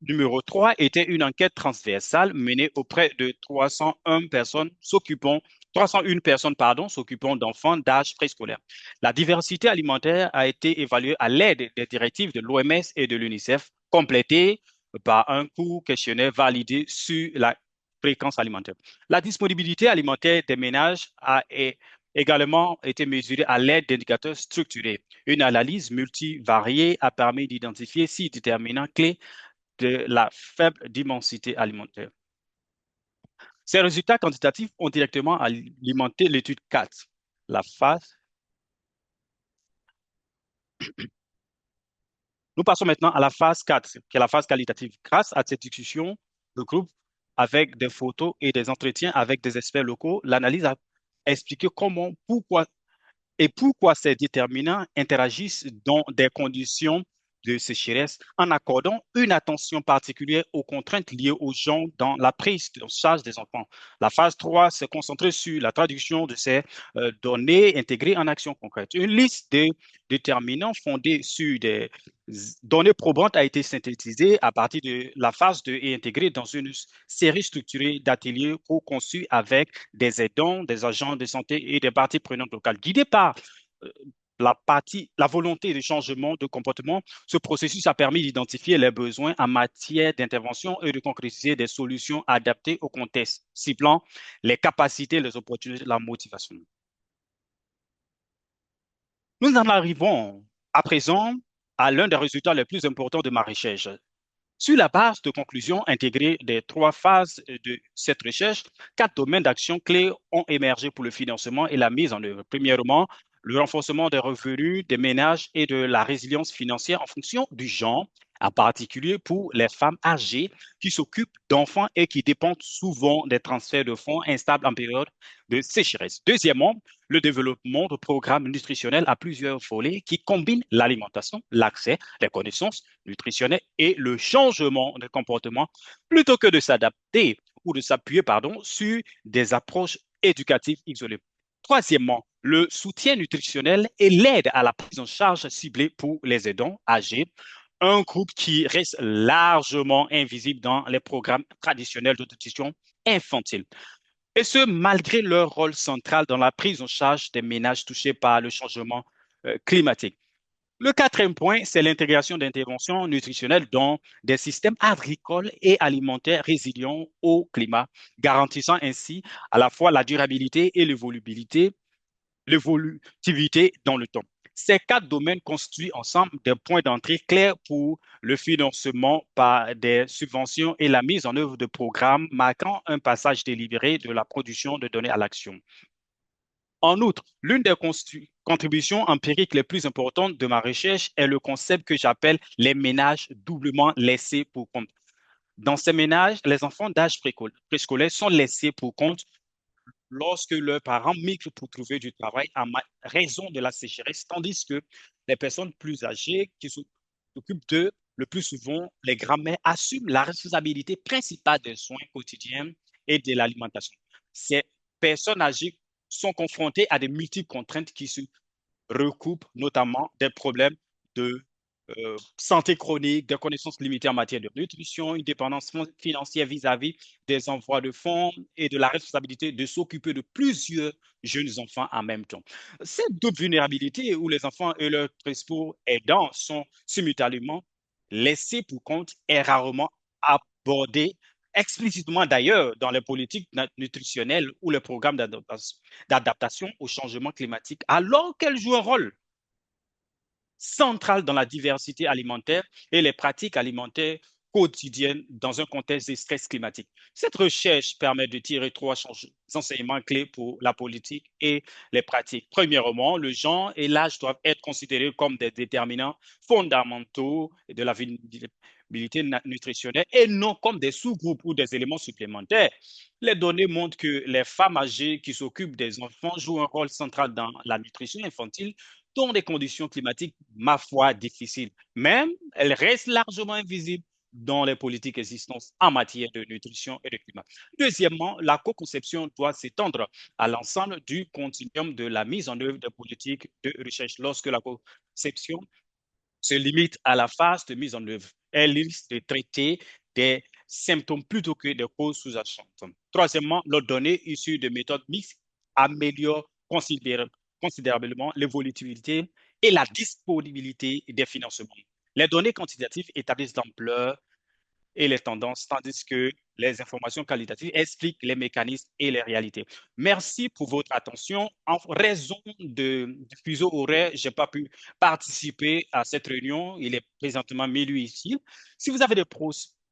B: numéro 3 était une enquête transversale menée auprès de 301 personnes s'occupant d'enfants d'âge préscolaire. La diversité alimentaire a été évaluée à l'aide des directives de l'OMS et de l'UNICEF, complétée par un court questionnaire validé sur la fréquence alimentaire. La disponibilité alimentaire des ménages a également été mesurée à l'aide d'indicateurs structurés. Une analyse multivariée a permis d'identifier 6 déterminants clés de la faible densité alimentaire. Ces résultats quantitatifs ont directement alimenté l'étude 4, la phase. Nous passons maintenant à la phase 4, qui est la phase qualitative. Grâce à cette discussion de groupe avec des photos et des entretiens avec des experts locaux, l'analyse a expliqué comment, pourquoi ces déterminants interagissent dans des conditions de sécheresse en accordant une attention particulière aux contraintes liées aux gens dans la prise en charge des enfants. La phase 3 s'est concentrée sur la traduction de ces données intégrées en actions concrètes. Une liste de déterminants fondée sur des données probantes a été synthétisée à partir de la phase 2 et intégrée dans une série structurée d'ateliers co-conçus avec des aidants, des agents de santé et des parties prenantes locales. Guidés par la volonté de changement de comportement, ce processus a permis d'identifier les besoins en matière d'intervention et de concrétiser des solutions adaptées au contexte, ciblant les capacités, les opportunités, la motivation. Nous en arrivons à présent à l'un des résultats les plus importants de ma recherche. Sur la base de conclusions intégrées des 3 phases de cette recherche, 4 domaines d'action clés ont émergé pour le financement et la mise en œuvre. Premièrement, le renforcement des revenus des ménages et de la résilience financière en fonction du genre, en particulier pour les femmes âgées qui s'occupent d'enfants et qui dépendent souvent des transferts de fonds instables en période de sécheresse. Deuxièmement, le développement de programmes nutritionnels à plusieurs volets qui combinent l'alimentation, l'accès, les connaissances nutritionnelles et le changement de comportement plutôt que de s'adapter ou de s'appuyer sur des approches éducatives isolées. Troisièmement, le soutien nutritionnel et l'aide à la prise en charge ciblée pour les aidants âgés, un groupe qui reste largement invisible dans les programmes traditionnels de nutrition infantile. Et ce, malgré leur rôle central dans la prise en charge des ménages touchés par le changement climatique. Le quatrième point, c'est l'intégration d'interventions nutritionnelles dans des systèmes agricoles et alimentaires résilients au climat, garantissant ainsi à la fois la durabilité et l'évolutivité dans le temps. Ces quatre domaines constituent ensemble des points d'entrée clairs pour le financement par des subventions et la mise en œuvre de programmes marquant un passage délibéré de la production de données à l'action. En outre, l'une des contributions empiriques les plus importantes de ma recherche est le concept que j'appelle les ménages doublement laissés pour compte. Dans ces ménages, les enfants d'âge préscolaire sont laissés pour compte lorsque leurs parents migrent pour trouver du travail à raison de la sécheresse, tandis que les personnes plus âgées qui s'occupent d'eux, le plus souvent, les grands-mères, assument la responsabilité principale des soins quotidiens et de l'alimentation. Ces personnes âgées sont confrontées à des multiples contraintes qui se recoupent, notamment des problèmes de santé chronique, des connaissances limitées en matière de nutrition, une dépendance financière vis-à-vis des envois de fonds et de la responsabilité de s'occuper de plusieurs jeunes enfants en même temps. Cette double vulnérabilité où les enfants et leurs principaux aidants sont simultanément laissés pour compte est rarement abordée explicitement d'ailleurs dans les politiques nutritionnelles ou les programmes d'adaptation au changement climatique, alors qu'elles jouent un rôle centrale dans la diversité alimentaire et les pratiques alimentaires quotidiennes dans un contexte de stress climatique. Cette recherche permet de tirer trois enseignements clés pour la politique et les pratiques. Premièrement, le genre et l'âge doivent être considérés comme des déterminants fondamentaux de la vulnérabilité nutritionnelle et non comme des sous-groupes ou des éléments supplémentaires. Les données montrent que les femmes âgées qui s'occupent des enfants jouent un rôle central dans la nutrition infantile dans des conditions climatiques, ma foi, difficiles. Même, elles restent largement invisibles dans les politiques existantes en matière de nutrition et de climat. Deuxièmement, la co-conception doit s'étendre à l'ensemble du continuum de la mise en œuvre des politiques de recherche. Lorsque la conception se limite à la phase de mise en œuvre, elle risque de traiter des symptômes plutôt que des causes sous-jacentes. Troisièmement, les données issues de méthodes mixtes améliorent considérablement l'évolutivité et la disponibilité des financements. Les données quantitatives établissent l'ampleur et les tendances, tandis que les informations qualitatives expliquent les mécanismes et les réalités. Merci pour votre attention. En raison du fuseau horaire, je n'ai pas pu participer à cette réunion. Il est présentement minuit ici. Si vous avez des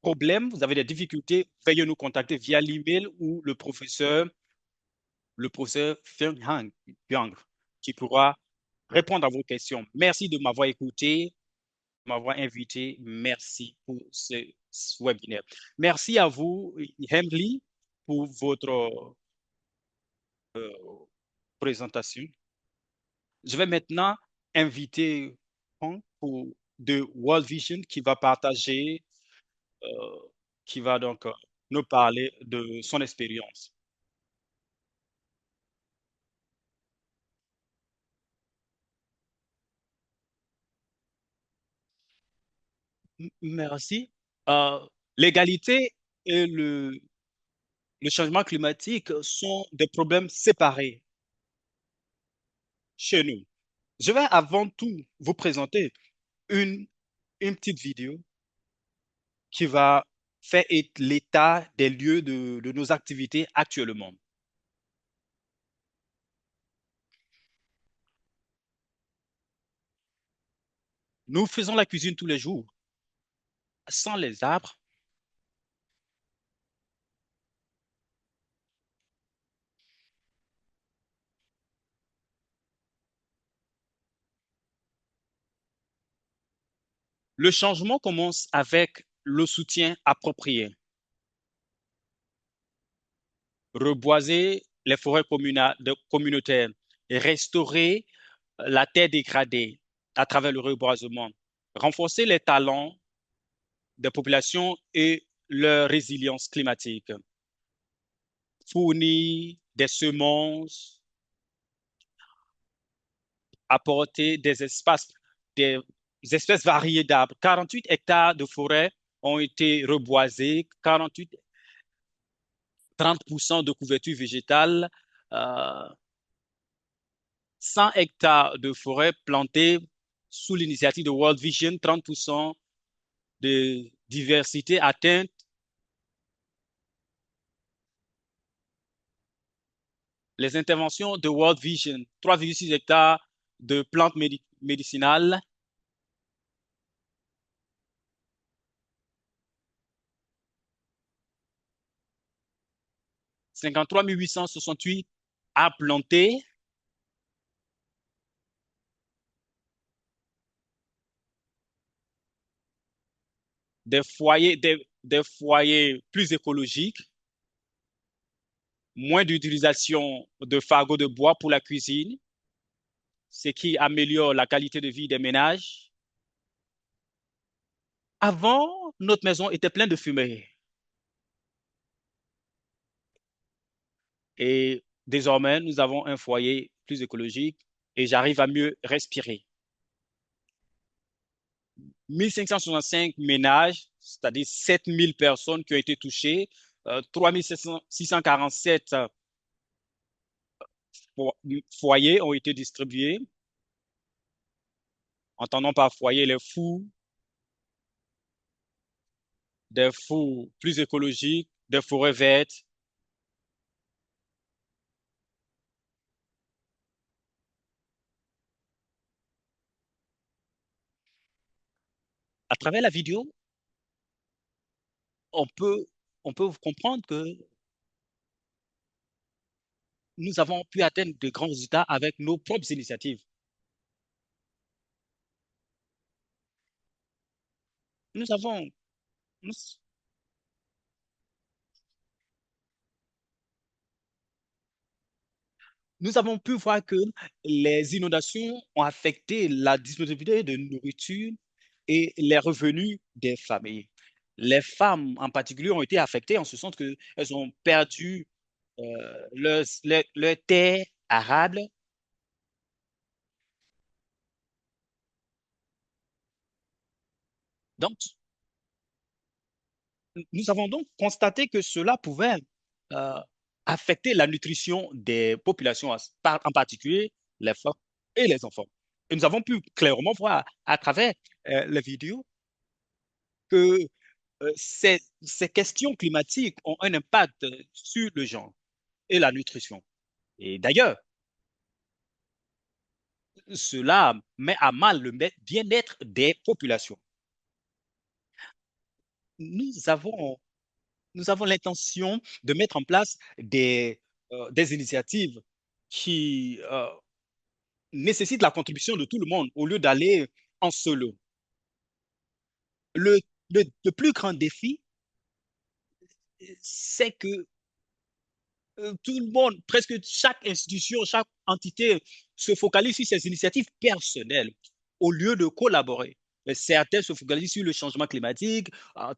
B: problèmes, vous avez des difficultés, veuillez nous contacter via l'email ou le professeur Feng Yang, qui pourra répondre à vos questions. Merci de m'avoir écouté, de m'avoir invité. Merci pour ce webinaire. Merci à vous, Henry, pour votre euh, présentation. Je vais maintenant inviter Franck de World Vision qui va partager, euh, qui va donc nous parler de son expérience. Merci. Euh, L'égalité et le changement climatique sont des problèmes séparés chez nous. Je vais avant tout vous présenter une, une petite vidéo qui va faire l'état des lieux de nos activités actuellement. Nous faisons la cuisine tous les jours. Sans les arbres, le changement commence avec le soutien approprié. Reboiser les forêts communautaires et restaurer la terre dégradée à travers le reboisement. Renforcer les talents des populations et leur résilience climatique. Fournir des semences, apporter des espèces variées d'arbres. 48 hectares de forêt ont été reboisés, 48, 30% de couverture végétale, euh, 100 hectares de forêt plantées sous l'initiative de World Vision, 30% de diversité atteinte. Les interventions de World Vision, 3,6 hectares de plantes médicinales, 53 868 à planter, des foyers plus écologiques, moins d'utilisation de fagots de bois pour la cuisine, ce qui améliore la qualité de vie des ménages. Avant, notre maison était pleine de fumée. Et désormais, nous avons un foyer plus écologique et j'arrive à mieux respirer. 1565 ménages, c'est-à-dire 7000 personnes qui ont été touchées, 3647 foyers ont été distribués. Entendons par foyer des fous plus écologiques, des forêts vertes. À travers la vidéo, on peut, on peut comprendre que nous avons pu atteindre de grands résultats avec nos propres initiatives. Nous avons, nous, nous avons pu voir que les inondations ont affecté la disponibilité de nourriture et les revenus des familles. Les femmes en particulier ont été affectées en ce sens qu'elles ont perdu leur terre arable. Donc, nous avons donc constaté que cela pouvait euh, affecter la nutrition des populations, en particulier les femmes et les enfants. Et nous avons pu clairement voir à travers les vidéos que ces questions climatiques ont un impact sur le genre et la nutrition. Et d'ailleurs, cela met à mal le bien-être des populations. Nous avons, nous avons l'intention de mettre en place des initiatives qui nécessitent la contribution de tout le monde au lieu d'aller en solo. Le, le plus grand défi, c'est que tout le monde, presque chaque institution, chaque entité se focalise sur ses initiatives personnelles au lieu de collaborer. Mais certains se focalisent sur le changement climatique,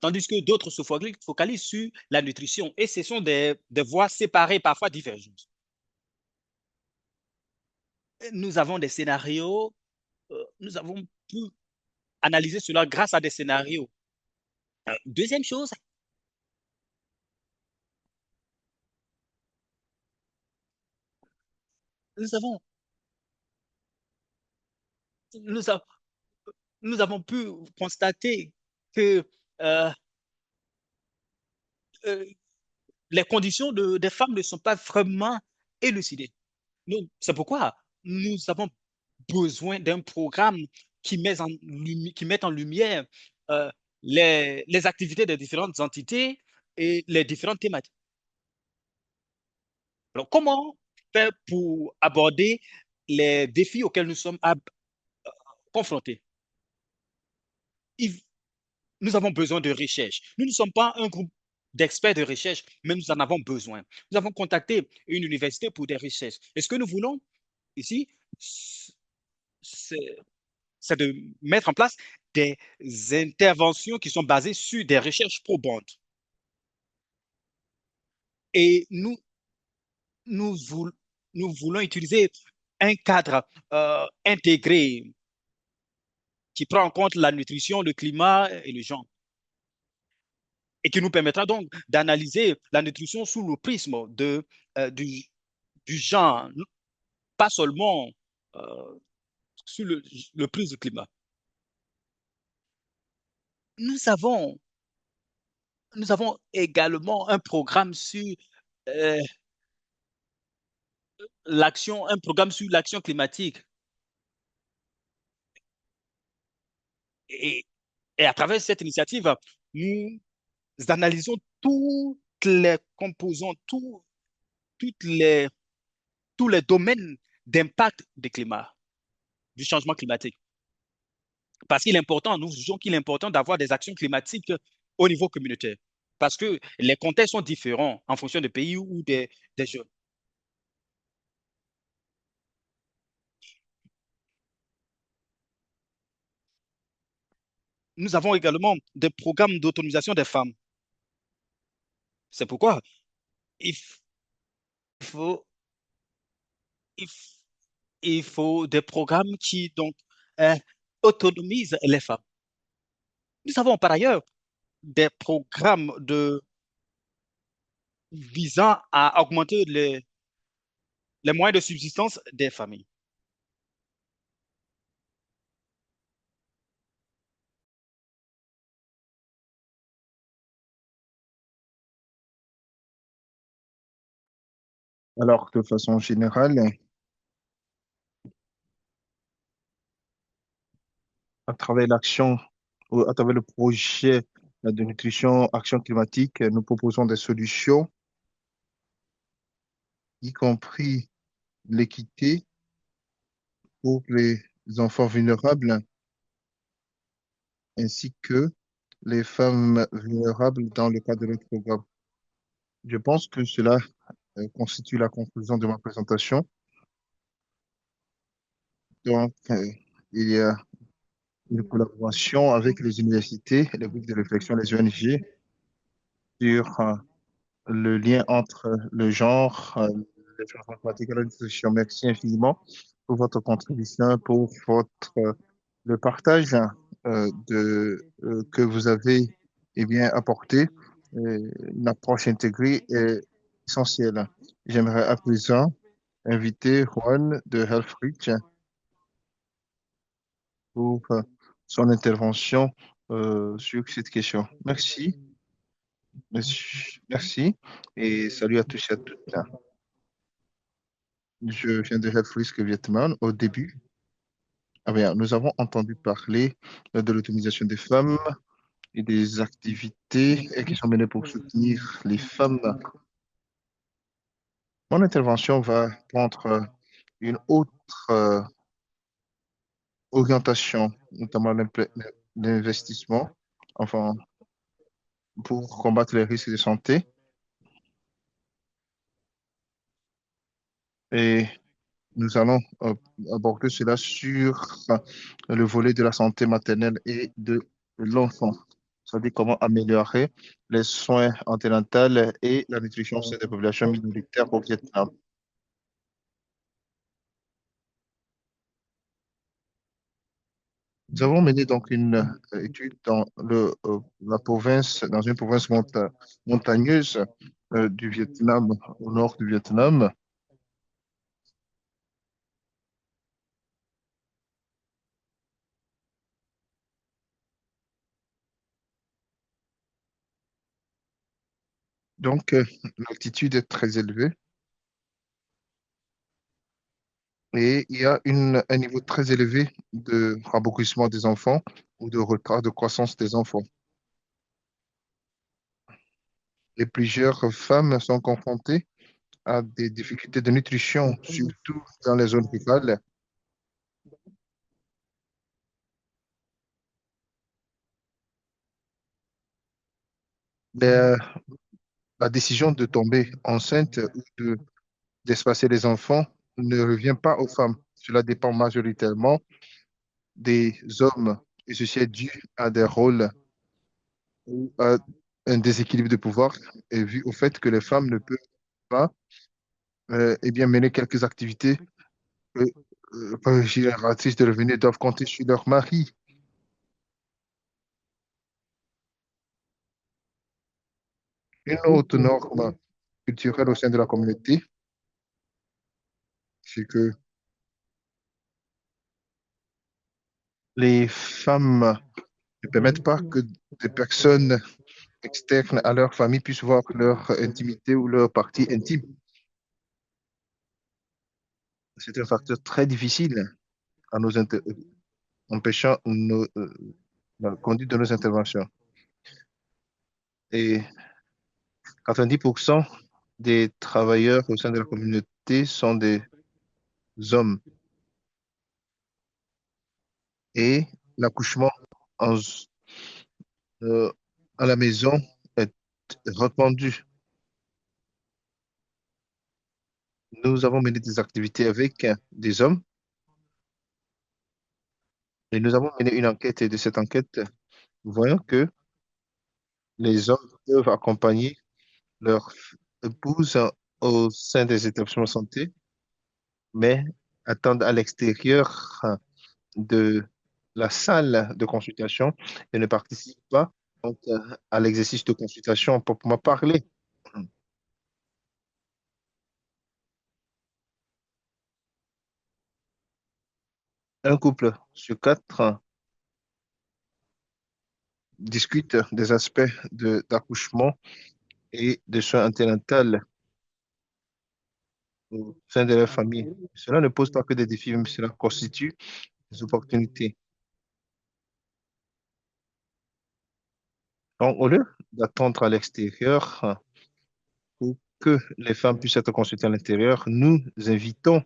B: tandis que d'autres se focalisent sur la nutrition. Et ce sont des voies séparées, parfois divergentes. Nous avons des scénarios, nous avons pu analyser cela grâce à des scénarios. Deuxième chose, nous avons, nous, a- nous avons pu constater que euh, euh, les conditions des femmes ne sont pas vraiment élucidées. C'est pourquoi nous avons besoin d'un programme qui met en lumière euh, les activités des différentes entités et les différentes thématiques. Alors, comment faire pour aborder les défis auxquels nous sommes confrontés? Il- Nous avons besoin de recherche. Nous ne sommes pas un groupe d'experts de recherche, mais nous en avons besoin. Nous avons contacté une université pour des recherches. Et ce que nous voulons ici, c'est c'est de mettre en place des interventions qui sont basées sur des recherches probantes. Et nous, voul- nous voulons utiliser un cadre intégré qui prend en compte la nutrition, le climat et le genre, et qui nous permettra donc d'analyser la nutrition sous le prisme du genre, pas seulement euh, sur le prisme du climat. Nous avons, nous avons également un programme sur euh, un programme sur l'action climatique. Et, et à travers cette initiative, nous analysons toutes les composants, toutes les, tous les domaines d'impact du climat, du changement climatique. Parce qu'il est important, nous jugeons qu'il est important d'avoir des actions climatiques au niveau communautaire. Parce que les contextes sont différents en fonction des pays ou des jeunes. Nous avons également des programmes d'autonomisation des femmes. C'est pourquoi il faut, il, il faut des programmes qui donc euh, autonomisent les femmes. Nous avons par ailleurs des programmes visant à augmenter les moyens de subsistance des familles.
A: Alors, de façon générale, à travers l'action, ou à travers le projet de nutrition action climatique, nous proposons des solutions, y compris l'équité pour les enfants vulnérables ainsi que les femmes vulnérables dans le cadre de notre programme. Je pense que cela constitue la conclusion de ma présentation. Donc, il y a une collaboration avec les universités, les groupes de réflexion, les ONG sur le lien entre le genre, les changements climatiques et la nutrition. Merci infiniment pour votre contribution, pour votre, le partage que vous avez apporté. Une approche intégrée est essentielle. J'aimerais à présent inviter Juan de Healthreach pour son intervention sur cette question. Merci, merci et salut à tous et à toutes. Je viens de Healthrisk Vietnam. Au début, nous avons entendu parler de l'autonomisation des femmes et des activités qui sont menées pour soutenir les femmes. Mon intervention va prendre une autre orientation, notamment l'investissement, enfin, pour combattre les risques de santé. Et nous allons aborder cela sur le volet de la santé maternelle et de l'enfant, c'est-à-dire comment améliorer les soins anténataux et la nutrition au sein des populations minoritaires au Vietnam. Nous avons mené donc une étude dans la province, dans une province montagneuse du Vietnam, au nord du Vietnam. Donc, l'altitude est très élevée et il y a un niveau très élevé de rabougrissement des enfants ou de retard de croissance des enfants. Et plusieurs femmes sont confrontées à des difficultés de nutrition, surtout dans les zones rurales. La, la décision de tomber enceinte ou d'espacer les enfants ne revient pas aux femmes. Cela dépend majoritairement des hommes et ceci est dû à des rôles ou à un déséquilibre de pouvoir et vu au fait que les femmes ne peuvent pas mener quelques activités génératrices de revenus doivent compter sur leur mari. Une autre norme culturelle au sein de la communauté, c'est que les femmes ne permettent pas que des personnes externes à leur famille puissent voir leur intimité ou leur partie intime. C'est un facteur très difficile à empêchant la conduite de nos interventions. Et 90% des travailleurs au sein de la communauté sont des hommes. Et l'accouchement en- euh, à la maison est répandu. Nous avons mené des activités avec des hommes et nous avons mené une enquête et de cette enquête, nous voyons que les hommes peuvent accompagner leur épouse au sein des établissements de santé, mais attendent à l'extérieur de la salle de consultation et ne participent pas donc, à l'exercice de consultation pour proprement parler. Un couple sur quatre discute des aspects d'accouchement et de soins anténatales au sein de leur famille. Cela ne pose pas que des défis, mais cela constitue des opportunités. Donc, au lieu d'attendre à l'extérieur pour que les femmes puissent être consultées à l'intérieur, nous invitons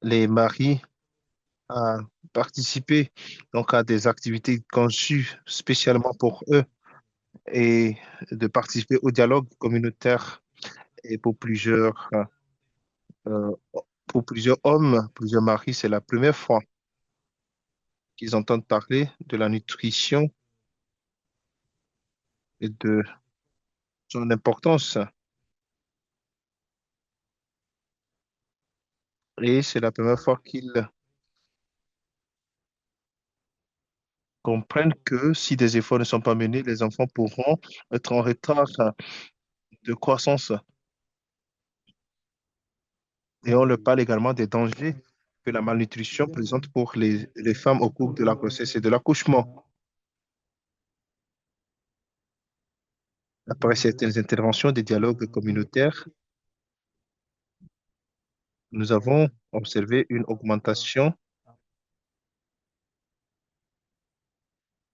A: les maris à participer donc à des activités conçues spécialement pour eux et de participer au dialogue communautaire et euh, pour plusieurs hommes, plusieurs maris, c'est la première fois qu'ils entendent parler de la nutrition et de son importance. Et c'est la première fois qu'ils comprennent que si des efforts ne sont pas menés, les enfants pourront être en retard de croissance. Et on leur parle également des dangers que la malnutrition présente pour les femmes au cours de la grossesse et de l'accouchement. Après certaines interventions des dialogues communautaires, nous avons observé une augmentation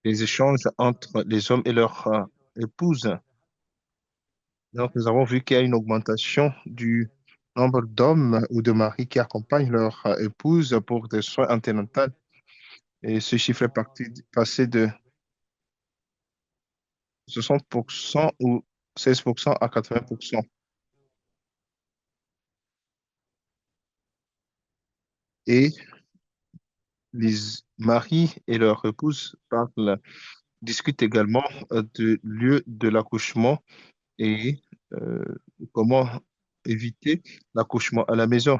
A: des échanges entre les hommes et leurs épouses. Donc, nous avons vu qu'il y a une augmentation du nombre d'hommes ou de maris qui accompagnent leur épouse pour des soins anténataux. Et ce chiffre est passé de 60% ou 16% à 80%. Et les maris et leurs épouses discutent également du lieu de l'accouchement et euh, comment éviter l'accouchement à la maison.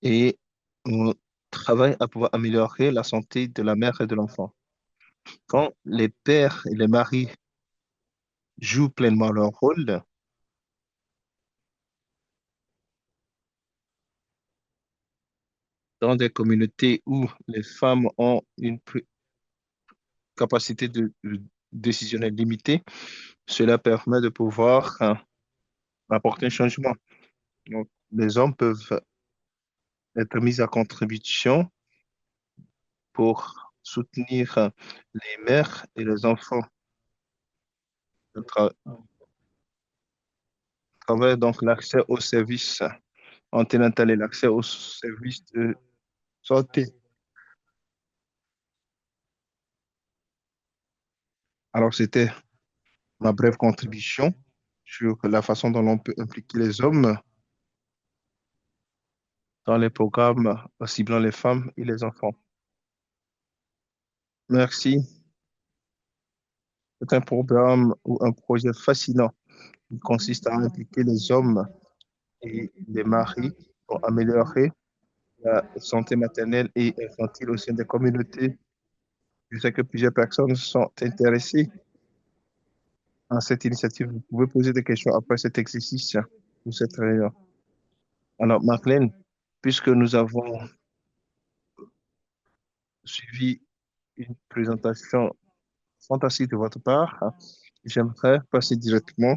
A: Et on travaille à pouvoir améliorer la santé de la mère et de l'enfant. Quand les pères et les maris jouent pleinement leur rôle dans des communautés où les femmes ont une capacité de décisionnelle limitée, cela permet de pouvoir apporter un changement. Donc, les hommes peuvent être mis à contribution pour soutenir les mères et les enfants à travers donc l'accès aux services anténatal et l'accès aux services de santé. Alors, c'était ma brève contribution sur la façon dont l'on peut impliquer les hommes dans les programmes ciblant les femmes et les enfants. Merci. C'est un programme ou un projet fascinant qui consiste à impliquer les hommes et les maris pour améliorer la santé maternelle et infantile au sein des communautés. Je sais que plusieurs personnes sont intéressées à cette initiative. Vous pouvez poser des questions après cet exercice ou cette réunion. Alors, Marlène, puisque nous avons suivi une présentation fantastique de votre part, j'aimerais passer directement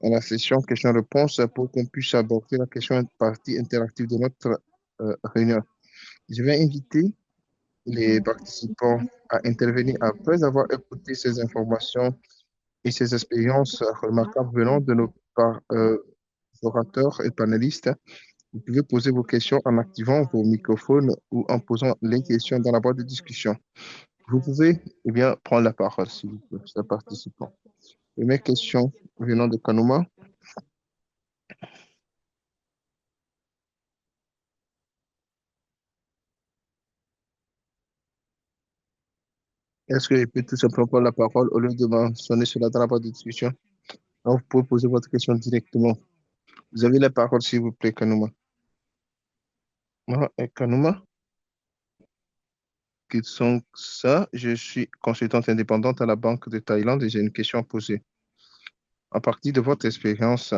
A: à la session questions-réponses pour qu'on puisse aborder la question partie interactive de notre réunion. Je vais inviter les participants à intervenir après avoir écouté ces informations et ces expériences remarquables venant de nos orateurs et panélistes. Vous pouvez poser vos questions en activant vos microphones ou en posant les questions dans la boîte de discussion. Vous pouvez eh bien, prendre la parole, s'il vous plaît, chers participants. Première question venant de Kanuma. Est-ce que je peux tout simplement prendre la parole au lieu de mentionner cela dans la boîte de discussion? Donc, vous pouvez poser votre question directement. Vous avez la parole, s'il vous plaît, Kanuma. Moi, Kanuma, qui sont ça? Je suis consultante indépendante à la Banque de Thaïlande et j'ai une question à poser. À partir de votre expérience,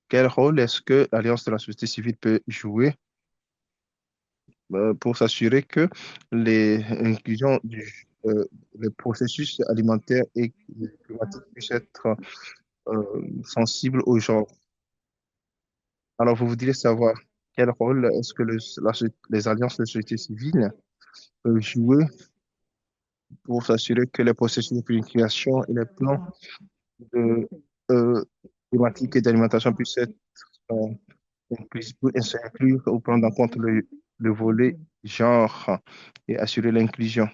A: quel rôle est-ce que l'Alliance de la société civile peut jouer pour s'assurer que l'inclusion le processus alimentaire et climatique puisse être sensible au genre? Alors, vous voudriez savoir quel rôle est-ce que les alliances de société civile peuvent jouer pour s'assurer que les processus de planification et les plans de euh, climatique et d'alimentation puissent être euh, inclure ou prendre en compte le volet genre et assurer l'inclusion.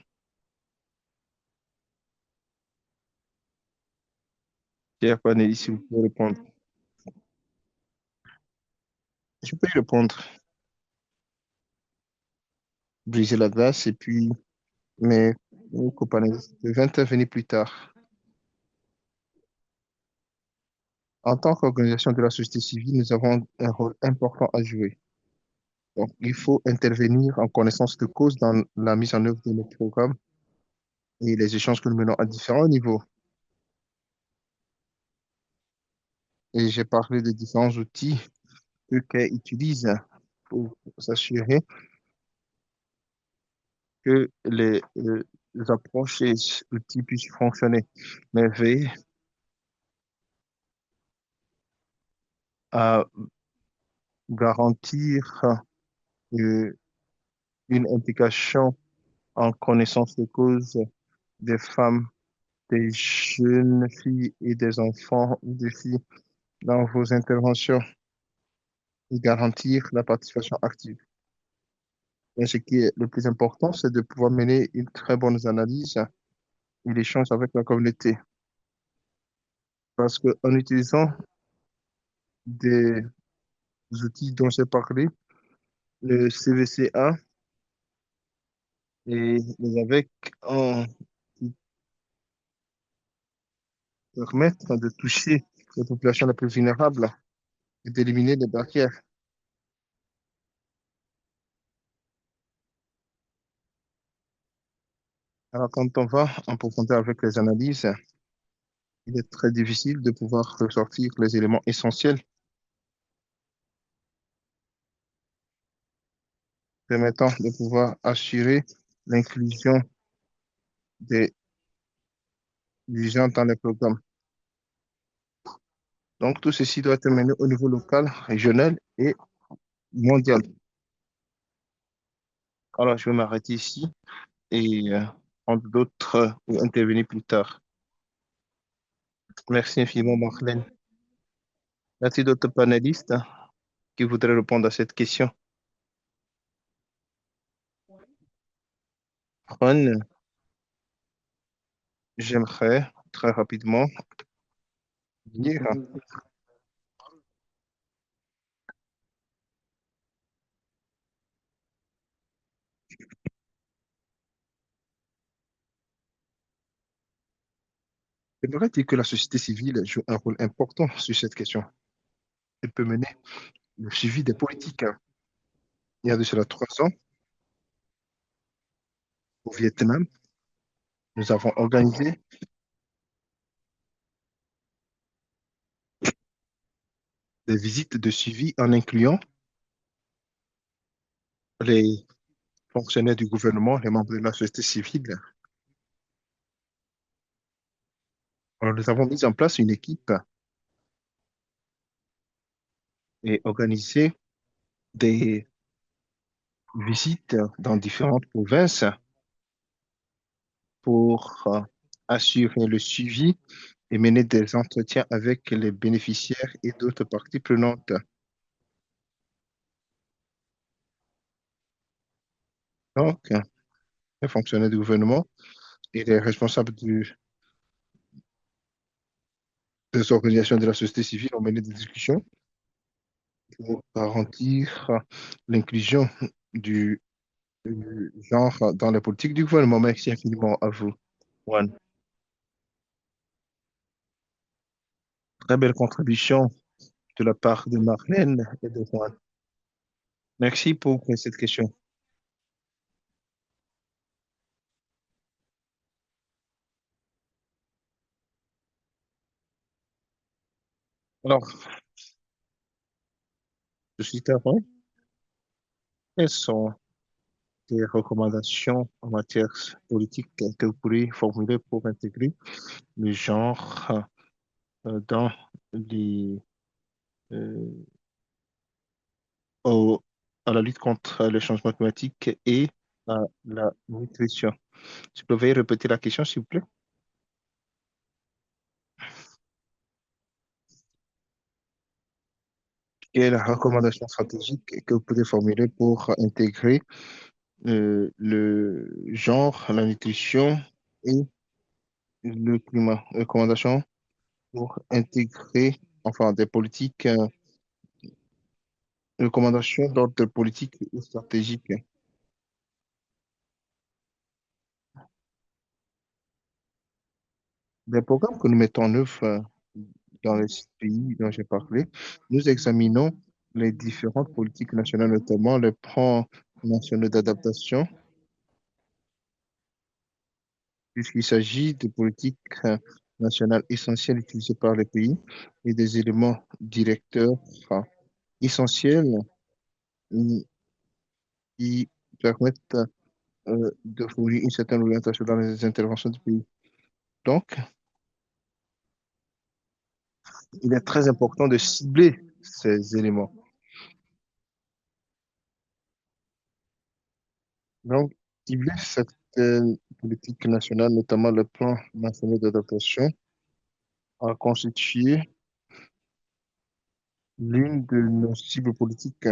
A: Pierre Panelli, si vous pouvez répondre. Je peux y répondre, briser la glace et puis mes copanélistes peuvent intervenir plus tard. En tant qu'organisation de la société civile, nous avons un rôle important à jouer. Donc, il faut intervenir en connaissance de cause dans la mise en œuvre de nos programmes et les échanges que nous menons à différents niveaux. Et j'ai parlé de différents outils qu'elle utilise pour s'assurer que les approches et les outils puissent fonctionner. Mais veillez à garantir euh, une implication en connaissance de cause des femmes, des jeunes filles et des enfants ou des filles dans vos interventions et garantir la participation active. Et ce qui est le plus important, c'est de pouvoir mener une très bonne analyse et l'échange avec la communauté. Parce qu'en utilisant des outils dont j'ai parlé, le CVCA et les AVEC qui permettent de toucher les populations les plus vulnérables et d'éliminer les barrières. Alors, quand on va en profondeur avec les analyses, il est très difficile de pouvoir ressortir les éléments essentiels permettant de pouvoir assurer l'inclusion des gens dans les programmes. Donc, tout ceci doit être mené au niveau local, régional et mondial. Alors, je vais m'arrêter ici et prendre d'autres ou intervenir plus tard. Merci infiniment, Marlène. Merci d'autres panélistes qui voudraient répondre à cette question. Ron, j'aimerais très rapidement dire J'aimerais dire que la société civile joue un rôle important sur cette question. Elle peut mener le suivi des politiques. Il y a de cela 3 ans, au Vietnam, nous avons organisé des visites de suivi en incluant les fonctionnaires du gouvernement, les membres de la société civile. Alors, nous avons mis en place une équipe et organisé des visites dans différentes provinces pour assurer le suivi et mener des entretiens avec les bénéficiaires et d'autres parties prenantes. Donc, les fonctionnaires du gouvernement et les responsables des organisations de la société civile ont mené des discussions pour garantir l'inclusion du genre dans les politiques du gouvernement. Merci infiniment à vous, Juan. Très belle contribution de la part de Marlène et de Juan. Merci pour cette question. Alors, je suis terrain. Quelles sont les recommandations en matière politique que vous pourriez formuler pour intégrer le genre dans les, euh, au- à la lutte contre le changement climatique et à la nutrition? Si vous pouvez répéter la question, s'il vous plaît. Quelle est la recommandation stratégique que vous pouvez formuler pour intégrer le genre, la nutrition et le climat? Recommandation pour intégrer, enfin, des politiques, recommandations d'ordre politique et stratégique. Des programmes que nous mettons en œuvre dans les pays dont j'ai parlé, nous examinons les différentes politiques nationales, notamment les plans nationaux d'adaptation, puisqu'il s'agit de politiques nationales essentielles utilisées par les pays et des éléments directeurs euh, essentiels qui permettent de fournir une certaine orientation dans les interventions du pays. Donc, il est très important de cibler ces éléments. Donc, cibler cette politique nationale, notamment le plan national d'adaptation, a constitué l'une de nos cibles politiques.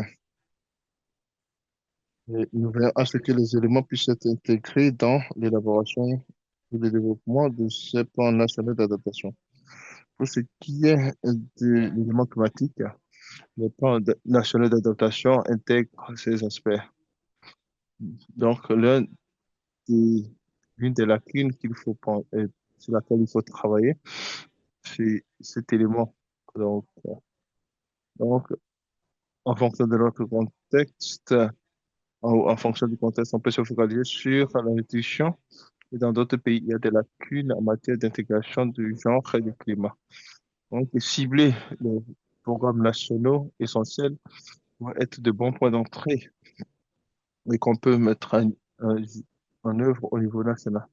A: Et nous veillons à ce que les éléments puissent être intégrés dans l'élaboration et le développement de ce plan national d'adaptation. Pour ce qui est de l'élément climatique, le plan national d'adaptation intègre ces aspects. Donc, l'une des lacunes qu'il faut prendre, sur laquelle il faut travailler, c'est cet élément. Donc, donc, en fonction de notre contexte, en fonction du contexte, on peut se focaliser sur la nutrition. Et dans d'autres pays, il y a des lacunes en matière d'intégration du genre et du climat. Donc, cibler les programmes nationaux essentiels vont être de bons points d'entrée et qu'on peut mettre en- en œuvre au niveau national.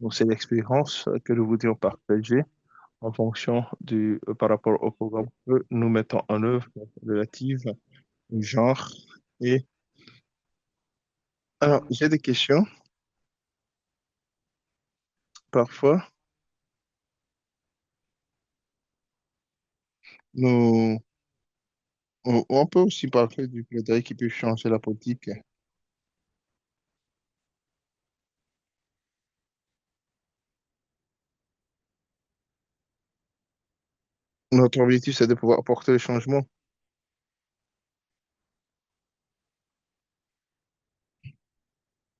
A: Donc, c'est l'expérience que nous voudrions partager en fonction par rapport au programme que nous mettons en œuvre relative au genre. Et alors, j'ai des questions. Parfois, nous, on peut aussi parler du plaidoyer qui peut changer la politique. Notre objectif, c'est de pouvoir apporter le changement.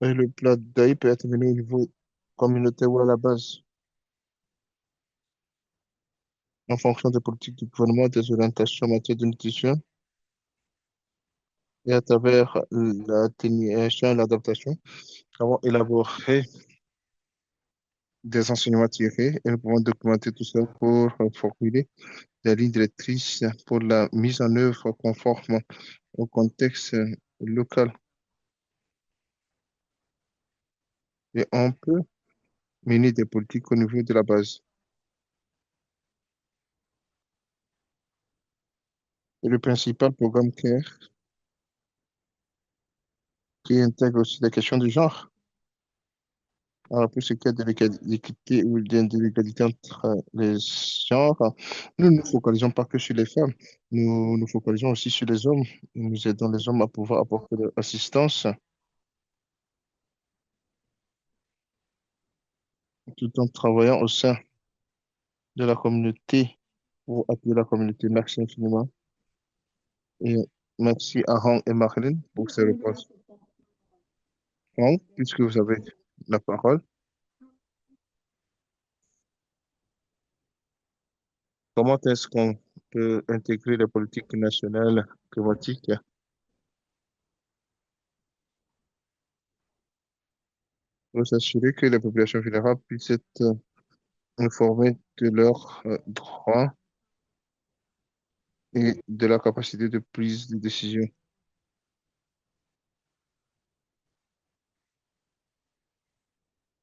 A: Et le plaidoyer peut être mené au niveau communautaire ou à la base. en fonction des politiques du gouvernement, des orientations en matière de nutrition et à travers l'atténuation et l'adaptation. Nous avons élaboré des enseignements tirés et nous pouvons documenter tout ça pour formuler des lignes directrices pour la mise en œuvre conforme au contexte local. Et on peut mener des politiques au niveau de la base. Et le principal programme CARE, qui intègre aussi la question du genre. Alors, pour ce qui est de l'équité ou de l'égalité entre les genres, nous ne nous focalisons pas que sur les femmes, nous nous focalisons aussi sur les hommes. Nous aidons les hommes à pouvoir apporter de l'assistance tout en travaillant au sein de la communauté pour appuyer la communauté. Merci infiniment. Et merci à Hong et Marilyn pour ces réponses. Hong, puisque vous avez la parole, comment est-ce qu'on peut intégrer les politiques nationales climatiques pour s'assurer que les populations vulnérables puissent être informées de leurs droits et de la capacité de prise de décision?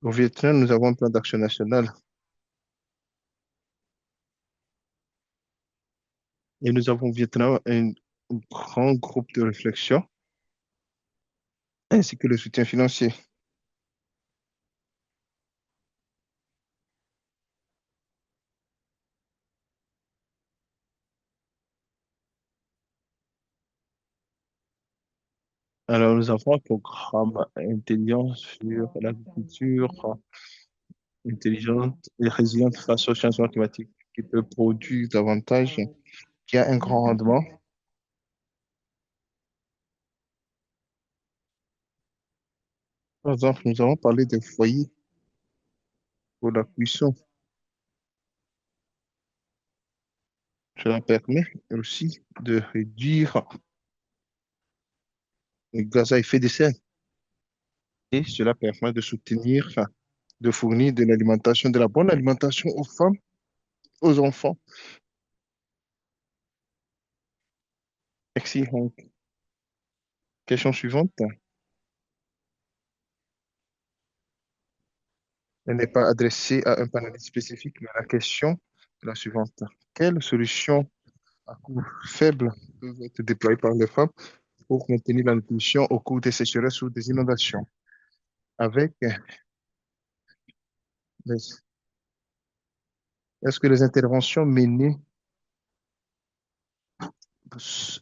A: Au Vietnam, nous avons un plan d'action national et nous avons au Vietnam un grand groupe de réflexion ainsi que le soutien financier. Alors, nous avons un programme intelligent sur l'agriculture intelligente et résiliente face au changement climatique qui peut produire davantage, qui a un grand rendement. Par exemple, nous avons parlé des foyers pour la cuisson. Cela permet aussi de réduire les gaz à effet de serre et cela permet de soutenir, de fournir de l'alimentation, de la bonne alimentation aux femmes, aux enfants. Merci, Hank. Question suivante. Elle n'est pas adressée à un panéliste spécifique, mais la question est la suivante. Quelle solution à coût faible peuvent être déployées par les femmes pour maintenir la nutrition au cours des sécheresses ou des inondations? Avec les- Est-ce que les interventions menées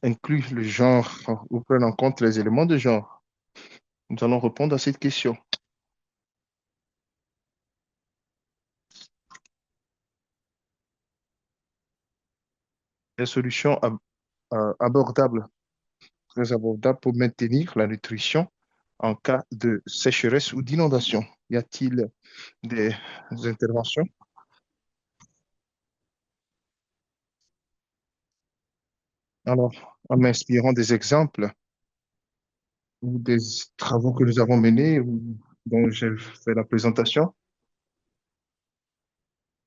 A: incluent le genre ou prennent en compte les éléments de genre? Nous allons répondre à cette question. Des solutions abordables, très abordables pour maintenir la nutrition en cas de sécheresse ou d'inondation. Y a-t-il des interventions? Alors, en m'inspirant des exemples ou des travaux que nous avons menés ou dont j'ai fait la présentation,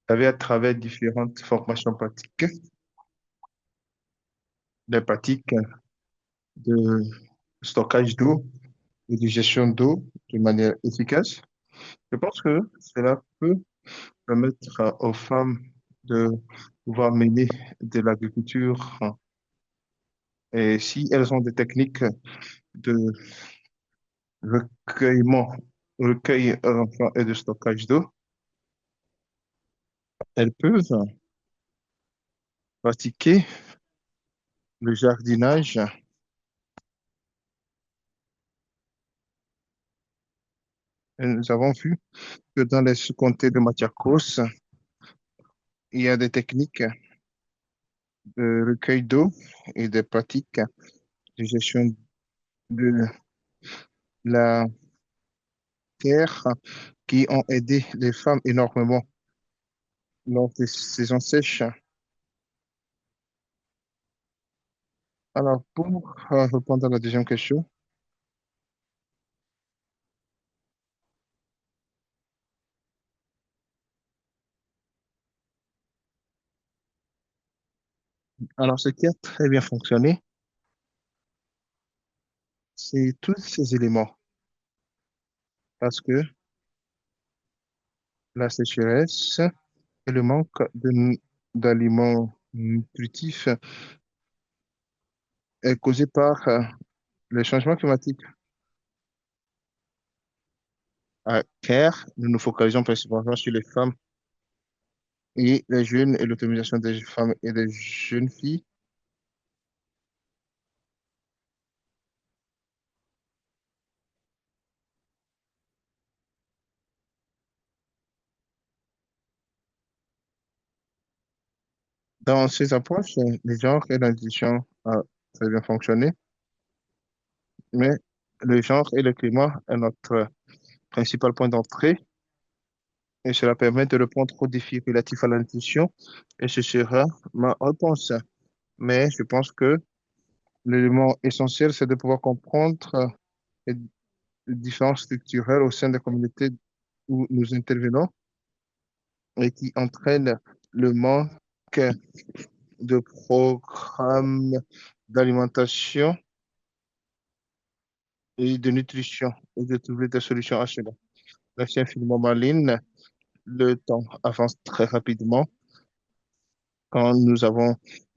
A: à travers différentes formations pratiques, des pratiques de stockage d'eau et de gestion d'eau de manière efficace. Je pense que cela peut permettre aux femmes de pouvoir mener de l'agriculture et si elles ont des techniques de recueillement, recueil enfin, et de stockage d'eau, elles peuvent pratiquer le jardinage. Et nous avons vu que dans les comtés de Matiakos, il y a des techniques de recueil d'eau et des pratiques de gestion de la terre qui ont aidé les femmes énormément lors des saisons sèches. Alors, pour répondre à la deuxième question, alors ce qui a très bien fonctionné, c'est tous ces éléments. Parce que la sécheresse et le manque d'aliments nutritifs est causé par les changements climatiques. Car nous nous focalisons principalement sur les femmes et les jeunes et l'autonomisation des femmes et des jeunes filles. Dans ces approches, les genres et l'intuition a très bien fonctionné, mais le genre et le climat est notre principal point d'entrée et cela permet de répondre aux défis relatifs à la nutrition et ce sera ma réponse. Mais je pense que l'élément essentiel, c'est de pouvoir comprendre les différences structurelles au sein des communautés où nous intervenons et qui entraînent le manque de programmes d'alimentation et de nutrition et de trouver des solutions à cela. Merci infiniment, Marlene. Le temps avance très rapidement quand nous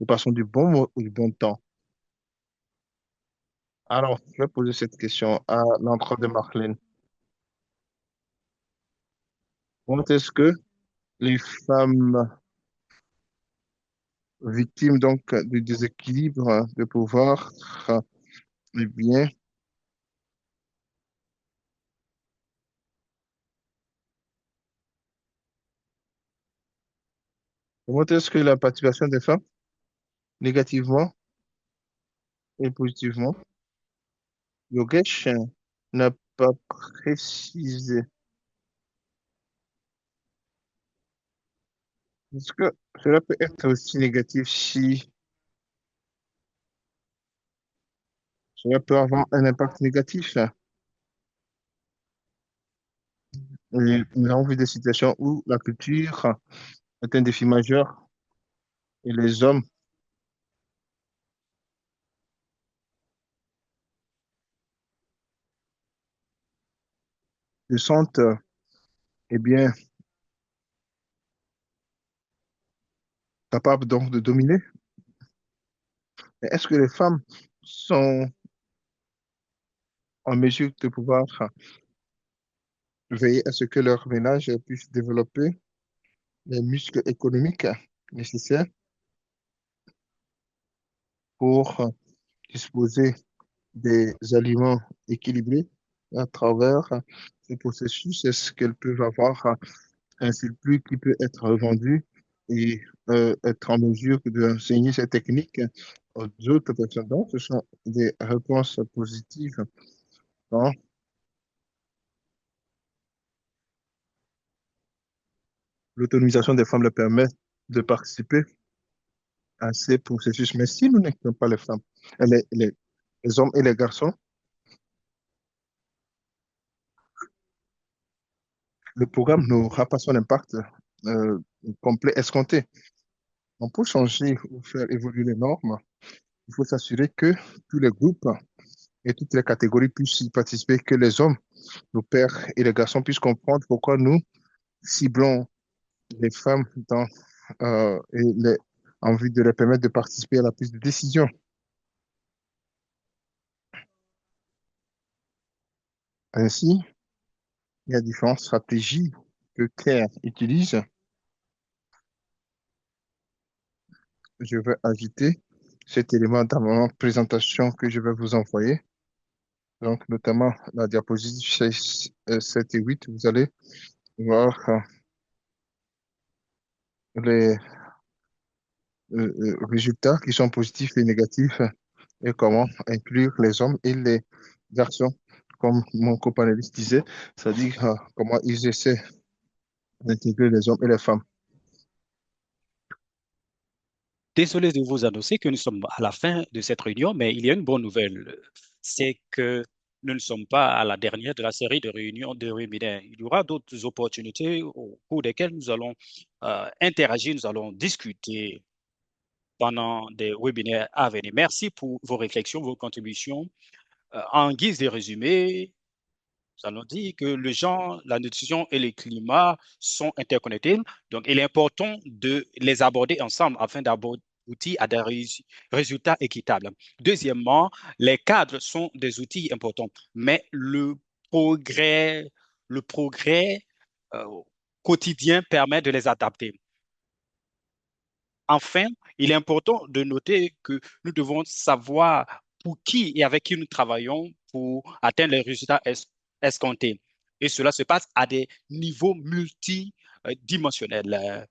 A: passons du bon mot ou du bon temps. Alors, je vais poser cette question à l'endroit de Marlene. Comment est-ce que les femmes victimes donc du déséquilibre de pouvoir, eh bien, comment est-ce que la participation des femmes, négativement et positivement, Yogesh n'a pas précisé. Est-ce que cela peut être aussi négatif si cela peut avoir un impact négatif? Et nous avons vu des situations où la culture est un défi majeur et les hommes se sentent, eh bien, capables donc de dominer. Mais est-ce que les femmes sont en mesure de pouvoir veiller à ce que leur ménage puisse développer les muscles économiques nécessaires pour disposer des aliments équilibrés à travers ce processus? Est-ce qu'elles peuvent avoir un surplus qui peut être revendu et être en mesure d'enseigner ces techniques aux autres personnes? Donc, ce sont des réponses positives. Hein. L'autonomisation des femmes leur permet de participer à ces processus. Mais si nous n'incluons pas les femmes, les hommes et les garçons, le programme n'aura pas son impact euh, complet escompté. On peut changer ou faire évoluer les normes. Il faut s'assurer que tous les groupes et toutes les catégories puissent y participer, que les hommes, nos pères et les garçons puissent comprendre pourquoi nous ciblons les femmes en vue de les permettre de participer à la prise de décision. Ainsi, il y a différentes stratégies que CARE utilise. Je vais ajouter cet élément dans ma présentation que je vais vous envoyer. Donc, notamment la diapositive 7 et 8, vous allez voir les résultats qui sont positifs et négatifs et comment inclure les hommes et les garçons, comme mon copanéliste disait, c'est-à-dire comment ils essaient d'intégrer les hommes et les femmes.
B: Désolé de vous annoncer que nous sommes à la fin de cette réunion, mais il y a une bonne nouvelle. C'est que nous ne sommes pas à la dernière de la série de réunions de webinaires. Il y aura d'autres opportunités au cours desquelles nous allons interagir, nous allons discuter pendant des webinaires à venir. Merci pour vos réflexions, vos contributions. En guise de résumé, nous allons dire que le genre, la nutrition et le climat sont interconnectés. Donc, il est important de les aborder ensemble afin d'aboutir à des résultats équitables. Deuxièmement, les cadres sont des outils importants, mais le progrès euh, quotidien permet de les adapter. Enfin, il est important de noter que nous devons savoir pour qui et avec qui nous travaillons pour atteindre les résultats escomptés. Et cela se passe à des niveaux multidimensionnels.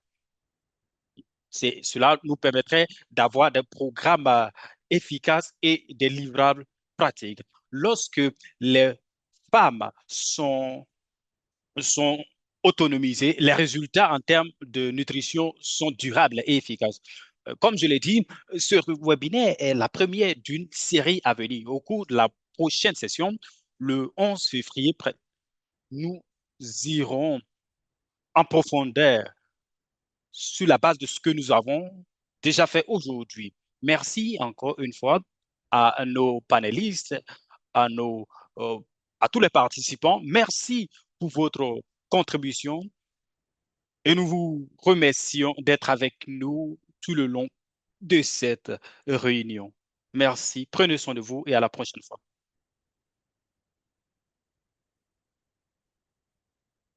B: Cela nous permettrait d'avoir des programmes efficaces et des livrables pratiques. Lorsque les femmes sont autonomisés, les résultats en termes de nutrition sont durables et efficaces. Comme je l'ai dit, ce webinaire est la première d'une série à venir. Au cours de la prochaine session, le 11 février, nous irons en profondeur sur la base de ce que nous avons déjà fait aujourd'hui. Merci encore une fois à nos panélistes, à nos, euh, à tous les participants. Merci pour votre contribution et nous vous remercions d'être avec nous tout le long de cette réunion. Merci, prenez soin de vous et à la prochaine fois.